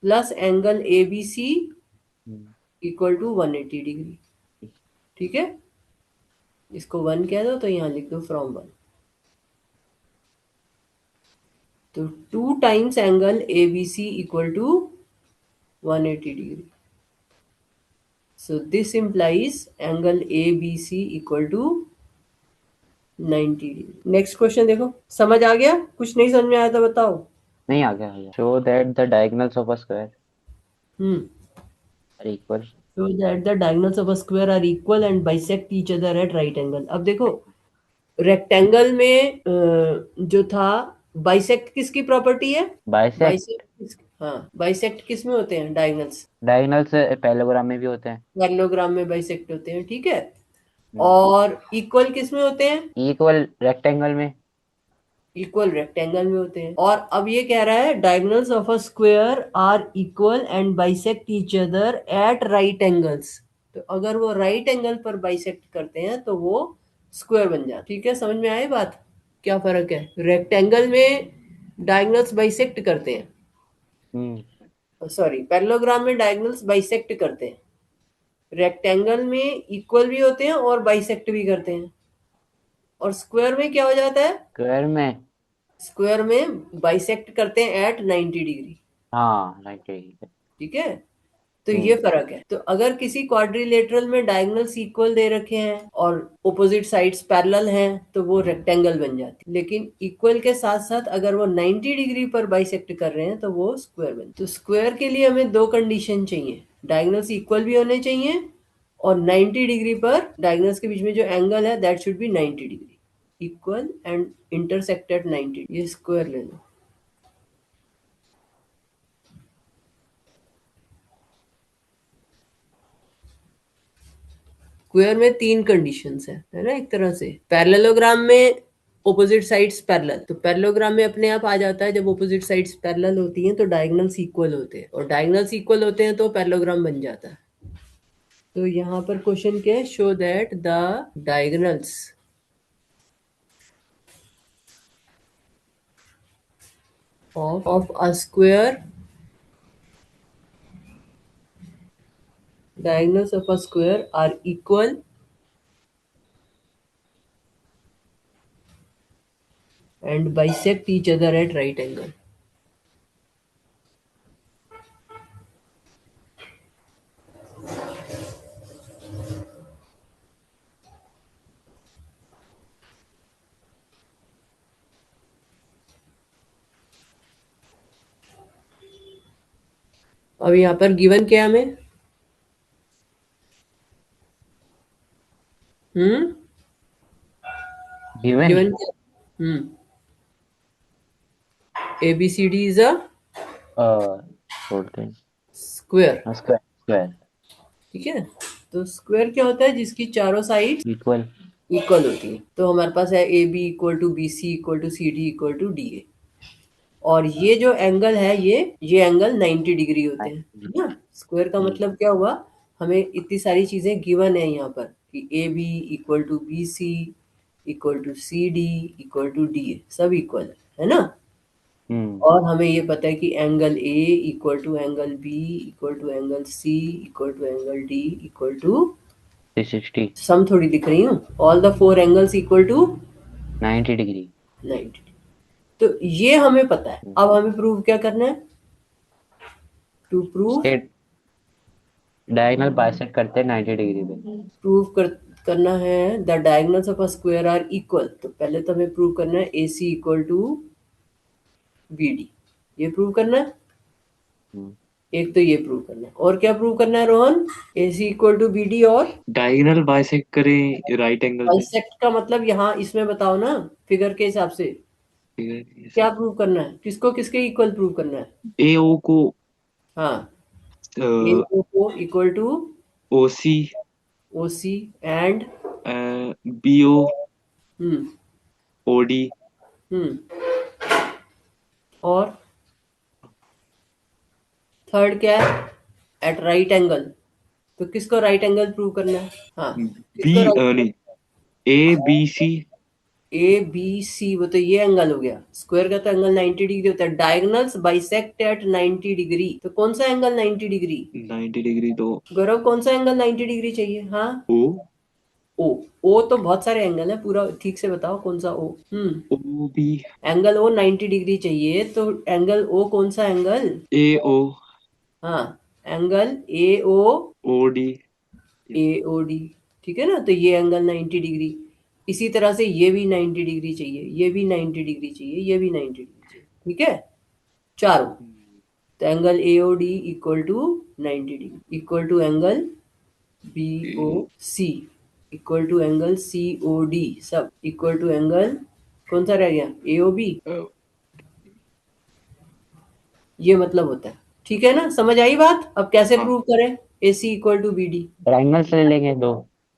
plus angle ABC equal to 180 degree. ठीक है, इसको 1 कह दो तो यहाँ लिख दो फ्रॉम 1। तो 2 times angle ABC equal to 180 degree. So this implies angle ABC equal to 90 degree. Next question देखो, समझ आ गया? कुछ नहीं समझ में आया तो बताओ। नहीं आ गया। Show that the diagonals of a square are equal. So that the diagonals of a square are equal and bisect each other at right angle। अब देखो रेक्टेंगल में जो था, बाइसेक्ट किसकी प्रॉपर्टी है? बाइसेक्ट हाँ, बाइसेक्ट किस में होते हैं? डायगोनल्स। डायगोनल्स पैरेललोग्राम में भी होते हैं। पैरेललोग्राम में बाइसेक्ट होते हैं, ठीक है। और इक्वल किस में होते हैं? इक्वल रेक्टेंगल में। इक्वल रेक्टेंगल में होते हैं। और अब ये कह रहा है diagonals of a square are equal and bisect each other at right angles. तो अगर वो राइट एंगल पर बाइसेक्ट करते हैं तो वो स्क्वायर बन जाता। ठीक है, समझ में आई बात? क्या फर्क है? रेक्टेंगल में डायगोनल्स बाइसेक्ट करते हैं, सॉरी पैरेललोग्राम में डायगोनल्स बाइसेक्ट करते हैं, रेक्टेंगल में इक्वल भी होते हैं और बाइसेक्ट भी करते हैं। और स्क्वायर में क्या हो जाता है? स्क्वायर में बाइसेक्ट करते हैं एट 90 डिग्री। हाँ 90 डिग्री। ठीक है, तो ये फर्क है। तो अगर किसी क्वाड्रिलेटरल में डायगोनल्स इक्वल दे रखे हैं और ऑपोजिट साइड्स पैरेलल हैं तो वो रेक्टेंगल बन जाती है। लेकिन इक्वल के साथ साथ अगर वो 90 डिग्री पर बाइसेक्ट कर रहे हैं तो वो स्क्वायर बन। तो स्क्वायर के लिए हमें दो कंडीशन चाहिए, डायगोनल्स इक्वल भी होने चाहिए और 90 डिग्री पर डायगोनल्स के बीच में जो एंगल है that should be 90 degree, equal and intersect at 90। ये स्क्वायर ले लो। स्क्वायर में तीन कंडीशंस है ना, एक तरह से। पैरेललोग्राम में ऑपोजिट साइड्स पैरेलल, तो पैरेललोग्राम में अपने आप आ जाता है जब ऑपोजिट साइड्स पैरेलल होती हैं तो डायगोनल्स इक्वल होते हैं, और डायगोनल्स इक्वल होते हैं तो पैरेललोग्राम बन जाता है। तो यहाँ पर क्वेश्चन क्या है? Show that the diagonals of a square, diagonals of a square are equal and bisect each other at right angle। अब यहाँ पर गिवन क्या है हमें? गिवन क्या? ABCD is a square. Square. ठीक है, तो स्क्वायर क्या होता है? जिसकी चारों साइड इक्वल होती है। तो हमारे पास है AB equal to BC equal to CD equal to DA। और ये जो एंगल है ये एंगल 90 डिग्री होते हैं, है ना। स्क्वायर का मतलब क्या हुआ? हमें इतनी सारी चीजें गिवन है यहाँ पर कि AB equal to BC equal to CD equal to DA, सब इक्वल है ना। और हमें ये पता है कि angle A equal to angle B equal to angle C equal to angle D equal to 360। सम थोड़ी दिख रही हूँ, all the four angles equal to 90 degree. 90। तो ये हमें पता है। अब हमें प्रूव क्या करना है? टू प्रूव डायगोनल बाइसेक्ट करते हैं 90 डिग्री पे। करना है the diagonals of a square are equal. तो पहले तो हमें प्रूव करना है AC इक्वल टू BD, ये प्रूव करना है। एक तो ये प्रूव करना है, और क्या प्रूव करना है Rohan? AC equal to BD और डायगोनल बाइसेक्ट करें राइट एंगल पे। बाइसेक्ट का मतलब यहाँ इसमें बताओ ना, फिगर के हिसाब से क्या प्रूव करना है? किसको किसके इक्वल प्रूव करना है? AO को हाँ, AO को equal to OC and BO hmm OD और थर्ड क्या है? At right angle. तो किसको राइट एंगल प्रूव करना है? हाँ, B नहीं ABC ए बी सी, वो तो ये एंगल हो गया। स्क्वायर का तो एंगल 90 डिग्री होता है। डायगोनल्स बाइसेक्ट एट 90 डिग्री, तो कौन सा एंगल 90 डिग्री? 90 डिग्री तो गौरव, कौन सा एंगल 90 डिग्री चाहिए? हाँ, ओ ओ। ओ तो बहुत सारे एंगल है, पूरा ठीक से बताओ कौन सा O. O B angle O 90 degree चाहिए, तो एंगल ओ कौन सा एंगल? ए ओ हाँ, angle A O, O D. A O D, ठीक है ना? तो ये एंगल 90 डिग्री। इसी तरह से ये भी 90 डिग्री चाहिए, ये भी 90 डिग्री चाहिए, ये भी 90 डिग्री चाहिए, ठीक है? चारों। तो angle A O D equal to 90 degree equal to angle B O C equal to angle C O D, सब इक्वल टू एंगल कौन सा रह गया? A O B. ये मतलब होता है, ठीक है ना? समझ आई बात? अब कैसे हाँ प्रूव करें A C equal to B D? Triangles ले लेंगे दो।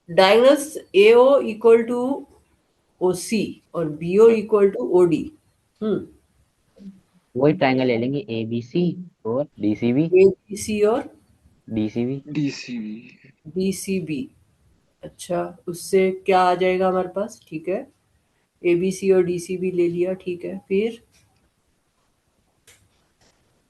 Diagonals A O equal to O C और B O equal to O D. वही ट्राइंगल ले लेंगे, ए बी सी और D C B. A B C और D C B. D C B. B C B. अच्छा, उससे क्या आ जाएगा हमारे पास? ठीक है, ए बी सी और डी सी बी ले लिया, ठीक है। फिर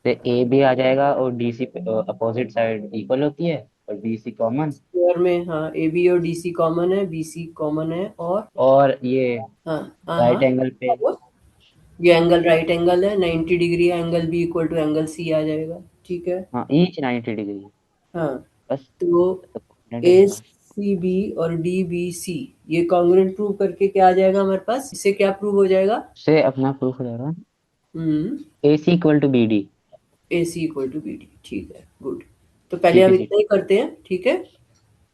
तो ए भी आ जाएगा और D C opposite side equal होती है, और डी सी कॉमन। स्क्वायर में, हाँ, ए बी और डी सी कॉमन है, बी सी कॉमन है, और ये हाँ हाँ हाँ, राइट एंगल पे। ये एंगल राइट एंगल है 90 degree, angle B equal to angle C आ जाएगा, ठीक है। हाँ, ईच 90 डिग्री। हाँ, बस। तो तो कॉन्फिडेंट हो ए जाएगा। सी बी और डी बी सी ये कॉन्ग्रुएंट प्रूव करके क्या आ जाएगा हमारे पास? इससे क्या प्रूव हो जाएगा? उससे अपना प्रूफ हो जाएगा, hmm, A C equal to B D. A C equal to B D, ठीक है, गुड। तो पहले ठीक है हम जी। इतना ही करते हैं, ठीक है।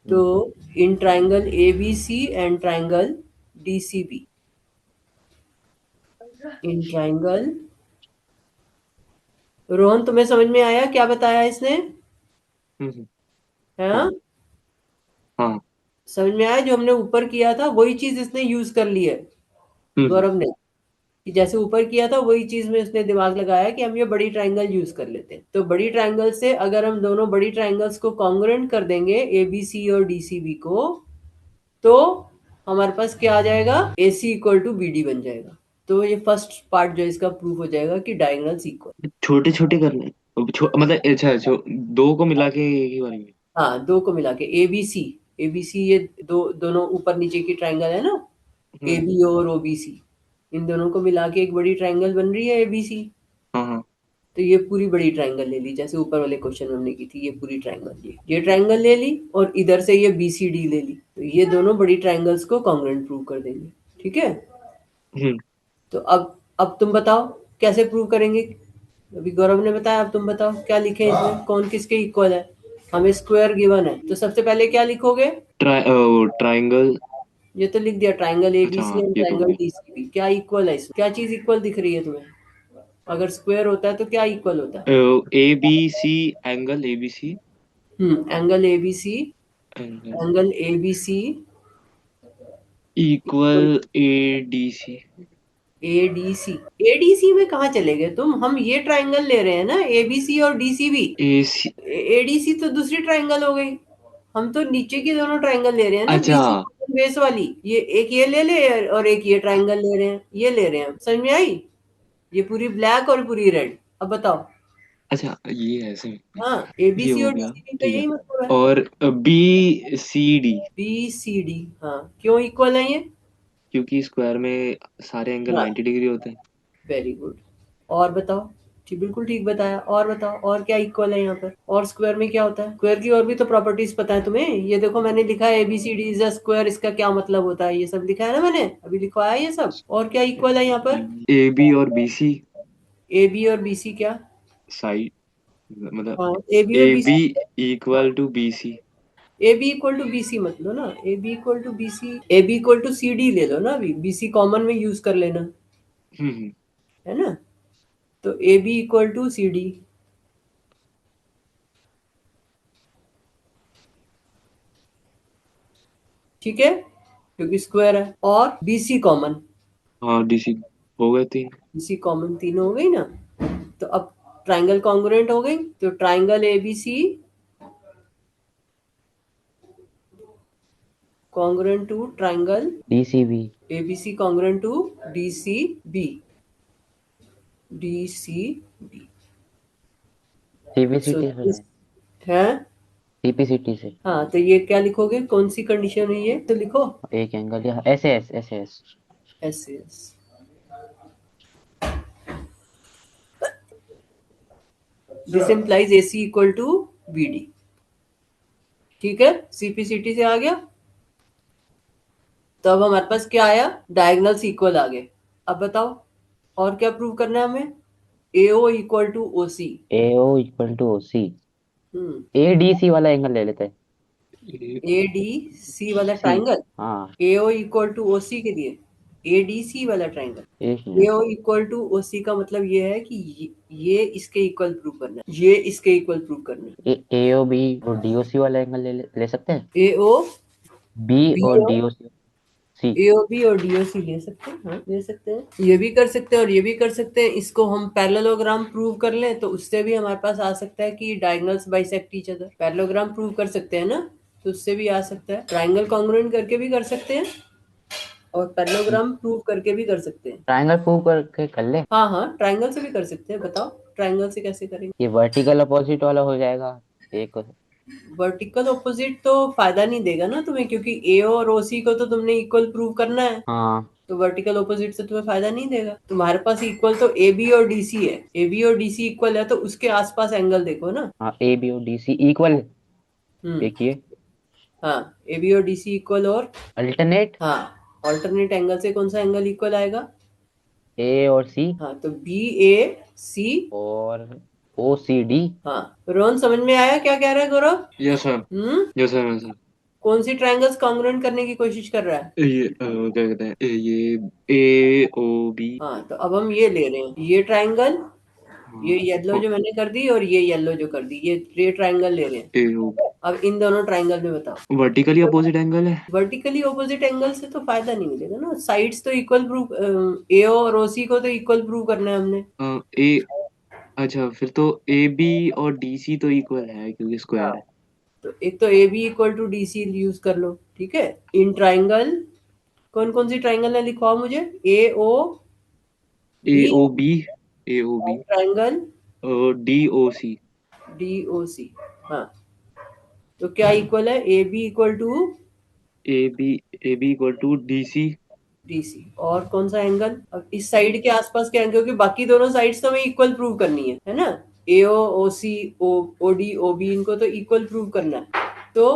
तो in triangle A B C and triangle D C B, in triangle, Rohan तुम्हें समझ में आया क्या बताया इसने? हम्म, हाँ, हाँ हाँ। समझ में आया? जो हमने ऊपर किया था वही चीज इसने यूज कर ली है, हम्म गौरव ने। कि जैसे ऊपर किया था वही चीज में उसने दिमाग लगाया कि हम ये बड़ी ट्राइंगल यूज कर लेते हैं। तो बड़ी ट्राइंगल से अगर हम दोनों बड़ी ट्राइंगल्स को कॉन्ग्रुएंट कर देंगे, ए बी सी और डी सी बी को, तो हमारे पास क्या आ जाएगा? ए C equal to B D बन जाएगा। तो ये फर्स्ट पार्ट जो इसका प्रूफ हो जाएगा कि डायगोनल्स इक्वल। छोटे छोटे करने मतलब अच्छा दो को मिला के एक ही बार में। हाँ, दो को मिला के ए बी सी, ए बी सी, ये दो दोनों ऊपर नीचे की ट्राइंगल है ना, ए हम्म बी और ओ बी सी, इन दोनों को मिला के एक बड़ी ट्राइंगल बन रही है ए बी सी। हाँ हाँ। तो ये पूरी बड़ी ट्राइंगल ले ली, जैसे ऊपर वाले क्वेश्चन में हमने की थी, ये पूरी ट्राइंगल, ये ट्राइंगल ले ली और इधर से ये बी सी डी ले ली, तो ये दोनों बड़ी ट्राइंगल्स को कॉन्ग्रुएंट प्रूव कर देंगे, ठीक है। हम्म तो अब तुम बताओ कैसे प्रूव करेंगे? अभी गौरव ने बताया, अब तुम बताओ क्या लिखे इसमें, कौन किसके इक्वल है? हमें स्क्वायर गिवन है, तो सबसे पहले क्या लिखोगे? ट्राइंगल। ये तो लिख दिया, ट्राइंगल ए बी अच्छा सी हाँ, एंड ये तो ट्राइंगल होगी। D C B. क्या इक्वल है इसमें? क्या चीज इक्वल दिख रही है तुम्हें? अगर स्क्वायर होता है तो क्या इक्वल होता है? A B C angle A B C angle A B C, angle angle A B C equal A D C. A D C. A D C में कहाँ चले गए तुम? हम ये ट्राइंगल ले रहे हैं ना, ए बी सी और D C B. A C. A D C तो दूसरी ट्राइंगल हो गई। हम तो नीचे की दोनों ट्राइंगल ले रहे हैं ना, अच्छा बी सी बेस वाली। ये एक ये ले ले और एक ये ट्राइंगल ले रहे हैं, ये ले रहे हैं हम। समझ में आई? ये पूरी ब्लैक और पूरी रेड। अब बताओ। अच्छा, ये ऐसे हाँ, ए बी ये सी हो और डी गया। सी बी का ठीक है। यही मतलब है। और B C D, B C D, हाँ, क्यों इक्वल है ये? क्योंकि स्क्वायर में सारे एंगल हाँ, 90 डिग्री होते हैं। Very good. और बताओ। ठीक, बिल्कुल ठीक बताया। और बताओ, और क्या इक्वल है यहाँ पर? और स्क्वायर में क्या होता है? स्क्वायर की और भी तो प्रॉपर्टीज पता है तुम्हें। ये देखो मैंने लिखा है एबीसीडी इज अ स्क्वायर, इसका क्या मतलब होता है ये सब लिखा है ना मैंने, अभी लिखवाया है ये सब। और क्या इक्वल है यहाँ पर? ए बी और बी सी ए बी और बी सी क्या? साइड, मतलब हाँ, ए बी और A B B C. Equal to B C. A B equal to B C मत लो ना, A B equal to B C, A B equal to C D ले लो ना, अभी बी सी कॉमन में use कर लेना, हम्म है ना। तो A B equal to C D, ठीक है, क्योंकि स्क्वायर है। और बी सी कॉमन, हाँ डी सी हो गए तीन। बीसी कॉमन, तीनों हो गई ना। तो अब ट्राइंगल कॉन्ग्रुएंट हो गई, तो triangle ABC congruent to triangle DCB, ABC congruent to DCB। DCB। So CPCT से दिस है। CPCT से हाँ, तो ये क्या लिखोगे, कौन सी कंडीशन हुई है तो लिखो एक एंगल या SAS। SS। This implies AC equal to BD। ठीक है, CPCT से आ गया। तो अब हमारे पास क्या आया, डायगोनल्स इक्वल आ गए। अब बताओ और क्या प्रूव करना है हमें। AO equal to OC। AO equal to OC। हम्म। ADC वाला एंगल ले लेते हैं। ADC वाला सी। ट्राइंगल। हाँ, AO इक्वल टू OC के लिए ADC वाला ट्राइंगल। एक minute. AO equal to OC का मतलब ये है कि ये इसके इक्वल प्रूव करना है, ये इसके इक्वल प्रूव करना है। AOB और DOC वाला एंगल ले सकते हैं। AO B और BO DOC। AOB और DOC ले सकते हैं, हाँ ले सकते हैं, ये भी कर सकते हैं और ये भी कर सकते हैं। इसको हम पैरेललोग्राम प्रूव कर लें तो उससे भी हमारे पास आ सकता है कि diagonals bisect each other. Parallelogram prove कर सकते हैं ना, तो उससे भी आ सकता है। ट्राइंगल कॉन्ग्रुएंट करके भी कर सकते हैं और पैरेललोग्राम प्रूव करके भी कर सकते हैं। ट्रायंगल प्रूव करके कर ले। हाँ हाँ, ट्राइंगल से भी कर सकते हैं। बताओ ट्राइंगल से कैसे करेंगे। ये वर्टिकल अपोजिट वाला हो जाएगा एक। वर्टिकल ऑपोजिट तो फायदा नहीं देगा ना तुम्हें, क्योंकि AO और OC को तो तुमने इक्वल प्रूव करना है। हाँ तो वर्टिकल ऑपोजिट से तुम्हें फायदा नहीं देगा। तुम्हारे पास इक्वल तो AB और DC है। AB और DC इक्वल है तो उसके आसपास एंगल देखो ना। हाँ, AB और DC इक्वल। हम्म। देखिए, हाँ, AB और DC इक्वल और अल्टरनेट हाँ, ऑल्टरनेट एंगल से कौन सा एंगल इक्वल आएगा। A और C हाँ, तो BAC। और OCD। हाँ, रोहन समझ में आया क्या कह रहा है Gaurav. Yes sir. Yes sir, yes sir. कौन सी ट्रायंगल्स कॉन्ग्रुएंट करने की कोशिश कर रहा है। ये क्या कहते हैं, ये AOB। हाँ, तो अब हम ये ले रहे हैं, ये ट्रायंगल, ये येलो जो मैंने कर दी और ये येलो जो कर दी, ये ट्रायंगल ले रहे हैं। AOB अब इन दोनों ट्रायंगल में बताओ। वर्टिकली अपोजिट एंगल है। वर्टिकली ऑपोजिट एंगल से तो फायदा नहीं मिलेगा ना, साइड्स तो इक्वल प्रूव, AO और OC को तो इक्वल प्रूव करना है हमने। ए अच्छा, फिर तो AB और DC तो इक्वल है क्योंकि हाँ, स्क्वायर है। तो एक तो AB equal to DC use कर लो। ठीक है, इन ट्राइंगल कौन कौन सी ट्राइंगल है लिखवाओ मुझे। AOB AOB AOB triangle DOC। DOC। हाँ, तो क्या इक्वल है, AB equal to AB AB equal to DC। DC। और कौन सा एंगल, अब इस साइड के आसपास क्या एंगल, क्योंकि बाकी दोनों साइड्स तो हमें इक्वल प्रूव करनी है ना। AO OC OD OB इनको तो इक्वल प्रूव करना है। तो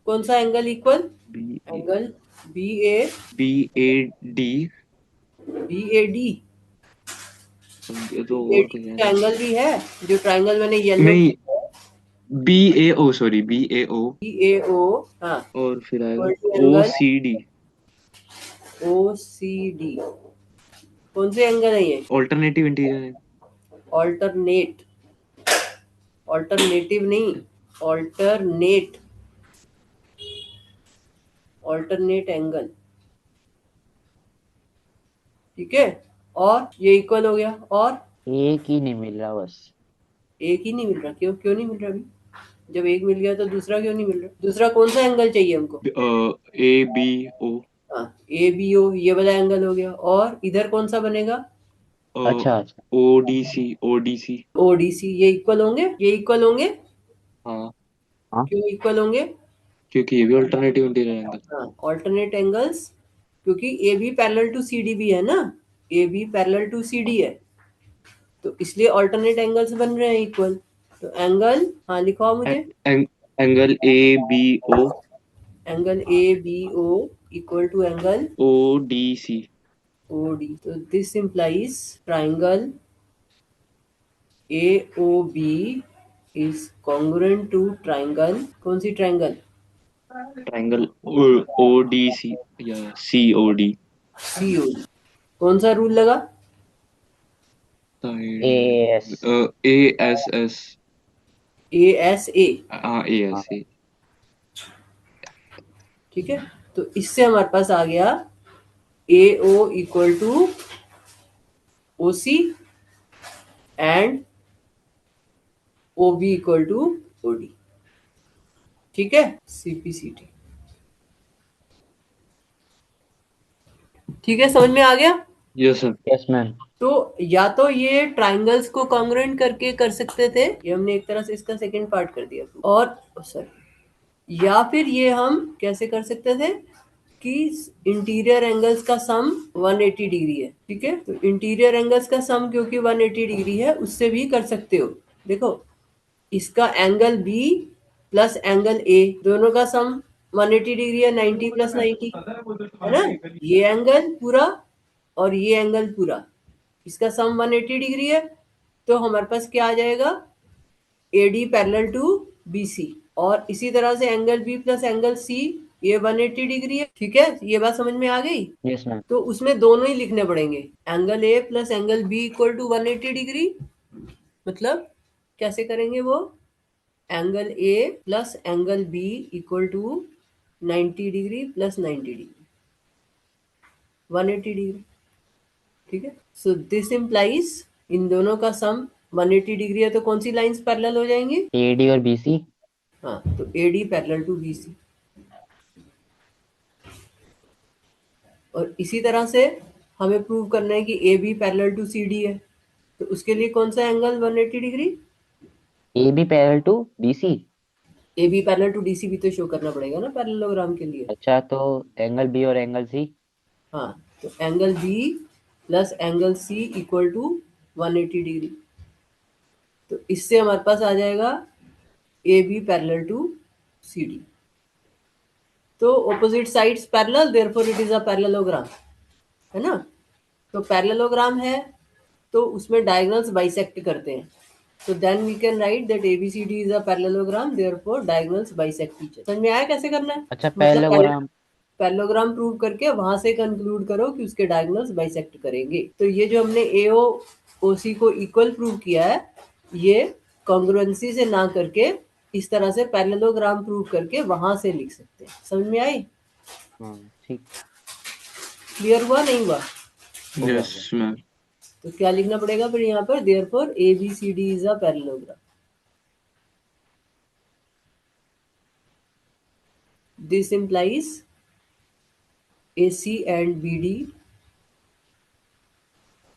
कौन सा angle equal, B angle BA BAD। BAD। तो और BAD कोई है का नहीं। एंगल भी है, जो ट्राइंगल मैंने येलो नहीं, BAO, सॉरी BAO। BAO। हाँ, और फिर आएगा equal to angle OCD। OCD। कौन से एंगल है ये, ऑल्टरनेटिव इंटीरियर है। ऑल्टरनेट, ऑल्टरनेटिव नहीं, ऑल्टरनेट, ऑल्टरनेट एंगल। ठीक है, और ये इक्वल हो गया। और एक ही नहीं मिल रहा बस। एक ही नहीं मिल रहा, क्यों क्यों नहीं मिल रहा अभी, जब एक मिल गया तो दूसरा क्यों नहीं मिल रहा। दूसरा कौन सा एंगल चाहिए हमको। ABO। हाँ, ABO ये वाला एंगल हो गया। और इधर कौन सा बनेगा, अच्छा अच्छा। ODC। ODC। ये इक्वल होंगे, ये इक्वल होंगे। हाँ, हाँ, क्यों इक्वल होंगे। क्योंकि ये भी ऑल्टरनेटिव इंटीरियर एंगल। हाँ, ऑल्टरनेट एंगल्स, क्योंकि AB पैरेलल टू CD भी है ना, AB पैरेलल टू CD है, तो इसलिए ऑल्टरनेट एंगल्स बन रहे हैं इक्वल। तो एंगल, हाँ लिखवाओ मुझे। Angle ABO angle ABO equal to angle ODC। OD। तो this implies triangle AOB is congruent to triangle, कौन सी ट्राइंगल, ट्राइंगल ODC या COD। COD। कौन सा रूल लगा, AS। ASS। ASA। हाँ, हाँ, ASA। ठीक है, तो इससे हमारे पास आ गया AO equal to OC and OB equal to OD। ठीक है, CPCT। ठीक है, समझ में आ गया? Yes sir. Yes ma'am. तो या तो ये ट्राइंगल्स को कॉन्ग्रुएंट करके कर सकते थे, ये हमने एक तरह से इसका सेकंड पार्ट कर दिया, और सॉरी, या फिर ये हम कैसे कर सकते थे कि इंटीरियर एंगल्स का सम 180 डिग्री है। ठीक है, तो इंटीरियर एंगल्स का सम क्योंकि 180 डिग्री है, उससे भी कर सकते हो। देखो, इसका angle B plus angle A दोनों का सम 180 डिग्री है, 90 प्लस 90 है ना। ये एंगल पूरा और ये एंगल पूरा, इसका सम 180 डिग्री है, तो हमारे पास क्या आ जाएगा, AD पैरेलल टू BC। और इसी तरह से angle B plus angle C, ये 180 डिग्री है। ठीक है, ये बात समझ में आ गई? Yes ma'am. तो उसमें दोनों ही लिखने पड़ेंगे, angle A plus angle B equal to 180 degree. मतलब कैसे करेंगे वो, angle A plus angle B equal to 90 degree plus 90 degree, 180 degree. ठीक है, सो दिस इम्प्लाइज इन दोनों का सम 180 डिग्री है, तो कौन सी लाइंस पैरेलल हो जाएंगी? AD और BC। हाँ, तो AD पैरेलल टू BC। और इसी तरह से हमें प्रूव करना है कि AB पैरेलल टू CD है, तो उसके लिए कौन सा angle 180 degree? AB parallel to BC। AB parallel to DC भी तो शो करना पड़ेगा ना पैरेललोग्राम के लिए। अच्छा, तो एंगल B और एंगल C। हाँ, तो angle B plus angle C equal to 180 degree. तो इससे हमारे पास आ जाएगा AB पैरेलल टू CD। तो opposite sides parallel, therefore it is a parallelogram, है ना। तो पैरेललोग्राम है तो उसमें डायगोनल्स बाइसेक्ट करते हैं, तो then we can write that ABCD is a parallelogram, therefore diagonals bisect each other. समझ में आया कैसे करना है? अच्छा, मतलब पहले पैरेललोग्राम। पैरेललोग्राम प्रूव करके वहां से कंक्लूड करो कि उसके डायगोनल्स बाइसेक्ट करेंगे। तो ये जो हमने AO OC को इक्वल प्रूव किया है, ये कॉन्ग्रुएंसी से ना करके इस तरह से पैरेललोग्राम प्रूव करके वहां से लिख सकते हैं। समझ में आई? हाँ ठीक। क्लियर हुआ नहीं हुआ? हो गया, हो यस गया। मैम। तो क्या लिखना पड़ेगा फिर यहाँ पर, therefore ABCD is a parallelogram. This implies AC and BD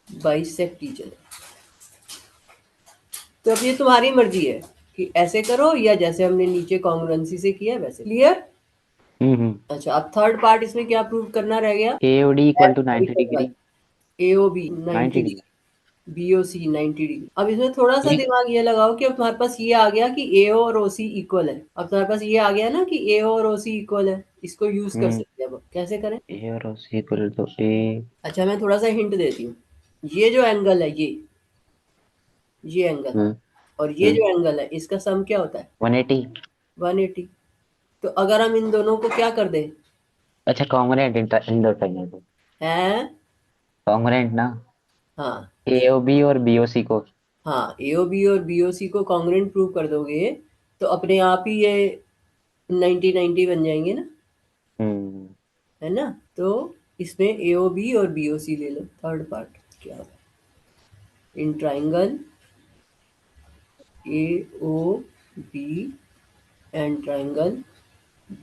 bisect each other। तो अब ये तुम्हारी मर्जी है कि ऐसे करो या जैसे हमने नीचे कॉन्ग्रुएंसी से किया वैसे। क्लियर? अच्छा, अब थर्ड पार्ट इसमें क्या प्रूव करना रह गया? AOD equal to 90 degree. AOB 90 90 degree, degree. BOC 90 degree. अब इसमें थोड़ा सा ये दिमाग ये लगाओ कि अब तुम्हारे पास ये आ गया कि AO और OC इक्वल है। अब तुम्हारे पास ये आ गया ना कि AO और OC इक्वल है, इसको यूज कर सकते हैं। अब कैसे करें? A और C इक्वल टू A। अच्छा, मैं थोड़ा सा हिंट देती हूँ। ये जो एंगल है, ये एंगल हम्म। और ये जो एंगल है, इसका सम क्या होता है? 180। 180। तो अगर हम इन दोनों को क्या कर दें, अच्छा, कॉन्ग्रुएंट इन दो ट्रायंगल। हैं? कॉन्ग्रुएंट ना। हाँ, AOB और BOC को। हाँ, AOB और BOC को कॉन्ग्रुएंट प्रूव कर दोगे तो अपने आप ही ये 90-90 बन जाएंगे ना, हम्म। है ना। तो इसमें AOB और BOC ले लो। थर्ड पार्ट क्या होगा, in triangle AOB and triangle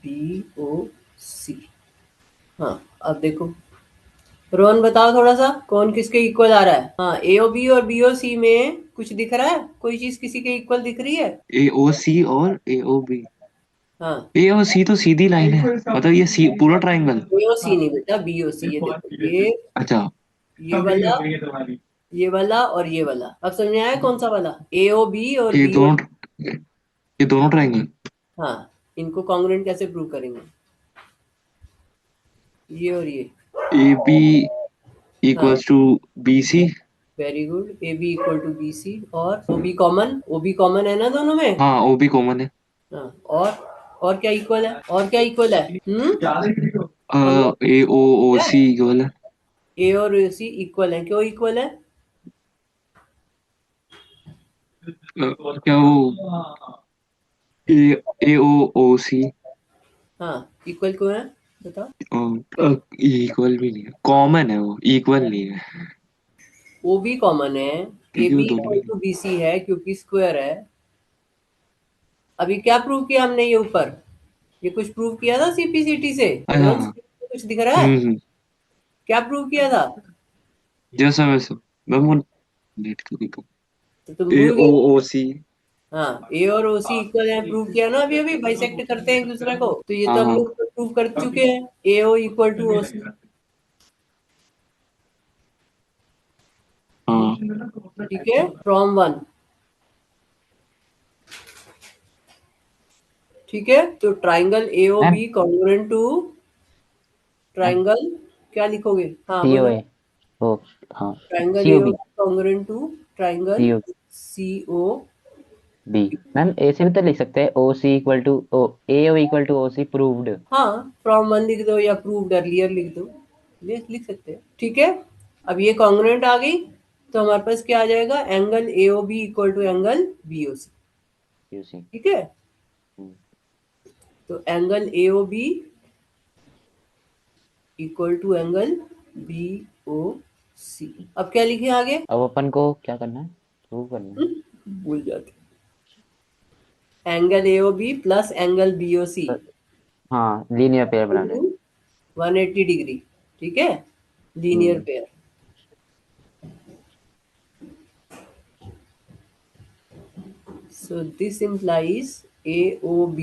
BOC। हाँ, अब देखो, रोहन बताओ थोड़ा सा, कौन किसके इक्वल आ रहा है? हाँ, AOB और BOC में कुछ दिख रहा है, कोई चीज किसी के इक्वल दिख रही है? AOC और AOB। हाँ, AOC तो सीधी लाइन है, मतलब ये सी पूरा ट्राइंगल। BOC नहीं बेटा, BOC। ये देखो, अच्छा। ये वाला, ये वाला और ये वाला। अब समझ में आया कौन सा वाला, AOB और ये BOC? दोनों ये दोनों ट्राइंगल। हाँ, इनको कॉन्ग्रुएंट कैसे प्रूव करेंगे, ये और ये? AB हाँ, equals to BC। Very good, AB equal to BC। और OB कॉमन है ना दोनों में? हाँ, OB कॉमन है। हाँ, और क्या इक्वल है, और क्या इक्वल है? हमें AOOC इक्वल है। A और AC इक्वल है, क्यों इक्वल है? क्या वो AOOC हाँ, इक्वल क्यों है बताओ? इक्वल भी नहीं है, कॉमन है, वो इक्वल नहीं है। OB कॉमन है, क्योंकि वो AB दोनों इक्वल में। टू BC है क्योंकि स्क्वायर है। अभी क्या प्रूव किया हमने, ये ऊपर ये कुछ प्रूव किया था CPCT से, हाँ रोहन हाँ। screen पे कुछ दिख रहा है? हम्म हम्म, क्या प्रूव किया था? जैसा वैसा मैं वो नेट कर देखा। तो तुम ए भूल ओ गए? ओ सी। हाँ, ए और ओ सी इक्वल है, प्रूव किया ना अभी अभी, बाइसेक्ट करते हैं एक दूसरे को, तो ये हाँ तो हम हाँ लोग प्रूव कर चुके हैं, ए O equal to O C. हाँ। ठीक है, फ्रॉम वन। ठीक है, तो triangle A O ma'am B congruent to ma'am triangle, क्या लिखोगे? हाँ सी ओ बोलो। ए ओ हाँ triangle C A O O B B congruent to triangle C O C O. B. Ma'am ऐसे भी तो लिख सकते हैं O C equal to O A O equal to O C proved. हाँ, from one लिख दो या प्रूव्ड अर्लियर लिख दो, लिख सकते हैं। ठीक है, अब ये कॉन्ग्रुएंट आ गई, तो हमारे पास क्या आ जाएगा? Angle A O B equal to angle B O C. You see. ठीक है, तो angle A O B equal to angle B O C. अब क्या लिखे आगे? अब अपन को क्या करना है, प्रूव करना है। भूल जाते। Angle A O B plus angle B O C हाँ लीनियर पेयर बनाना है। 180 डिग्री। ठीक है, linear hmm pair. So this implies AOB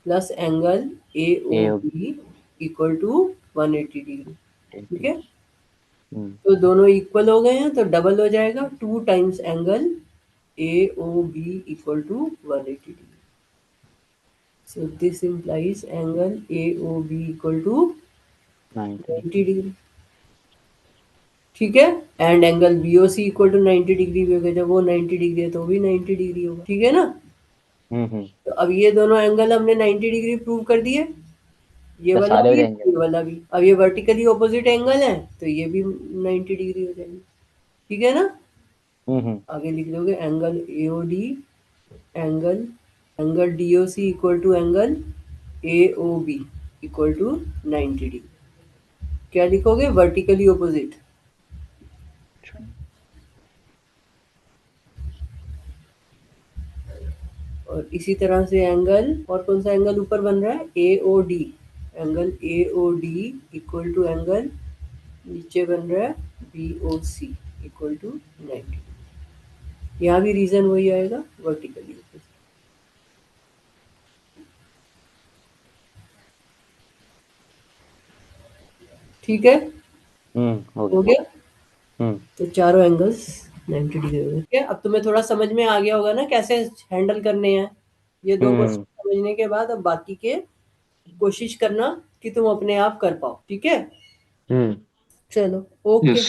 plus angle A O AOB equal to 180 degree. ठीक है, हम्म तो दोनों इक्वल हो गए हैं, तो डबल हो जाएगा, 2 times angle AOB equal to 180 degree. So this implies angle AOB equal to 90 90 degree. ठीक है, and angle BOC equal to 90 degree भी होगा, जब वो 90 डिग्री है तो भी 90 डिग्री होगा। ठीक है ना? हम्म। तो अब ये दोनों एंगल हमने 90 डिग्री प्रूव कर दिए, ये तो वाला सारे हो भी जाएंगे। ये वाला भी। अब ये वर्टिकली ऑपोजिट एंगल है, तो ये भी 90 डिग्री हो जाएंगे। ठीक है ना? हम्म। आगे लिख दोगे angle AOD, angle angle DOC equal to angle AOB equal to 90 degree. क्या लिखोगे? Vertically opposite. और इसी तरह से एंगल, और कौन सा एंगल ऊपर बन रहा है? AOD, angle AOD equal to angle नीचे बन रहा है BOC इक्वल टू 90। यहाँ भी रीजन वही आएगा, वर्टिकली। ठीक है, हो हो गया। गया। हम्म तो चारों एंगल्स 90 डिग्री हो गए। ठीक है, अब तुम्हें थोड़ा समझ में आ गया होगा ना कैसे हैंडल करने हैं ये दो हम्म क्वेश्चन। समझने के बाद अब बाकी के कोशिश करना कि तुम अपने आप कर पाओ। ठीक है, हम्म। चलो, ओके। यस।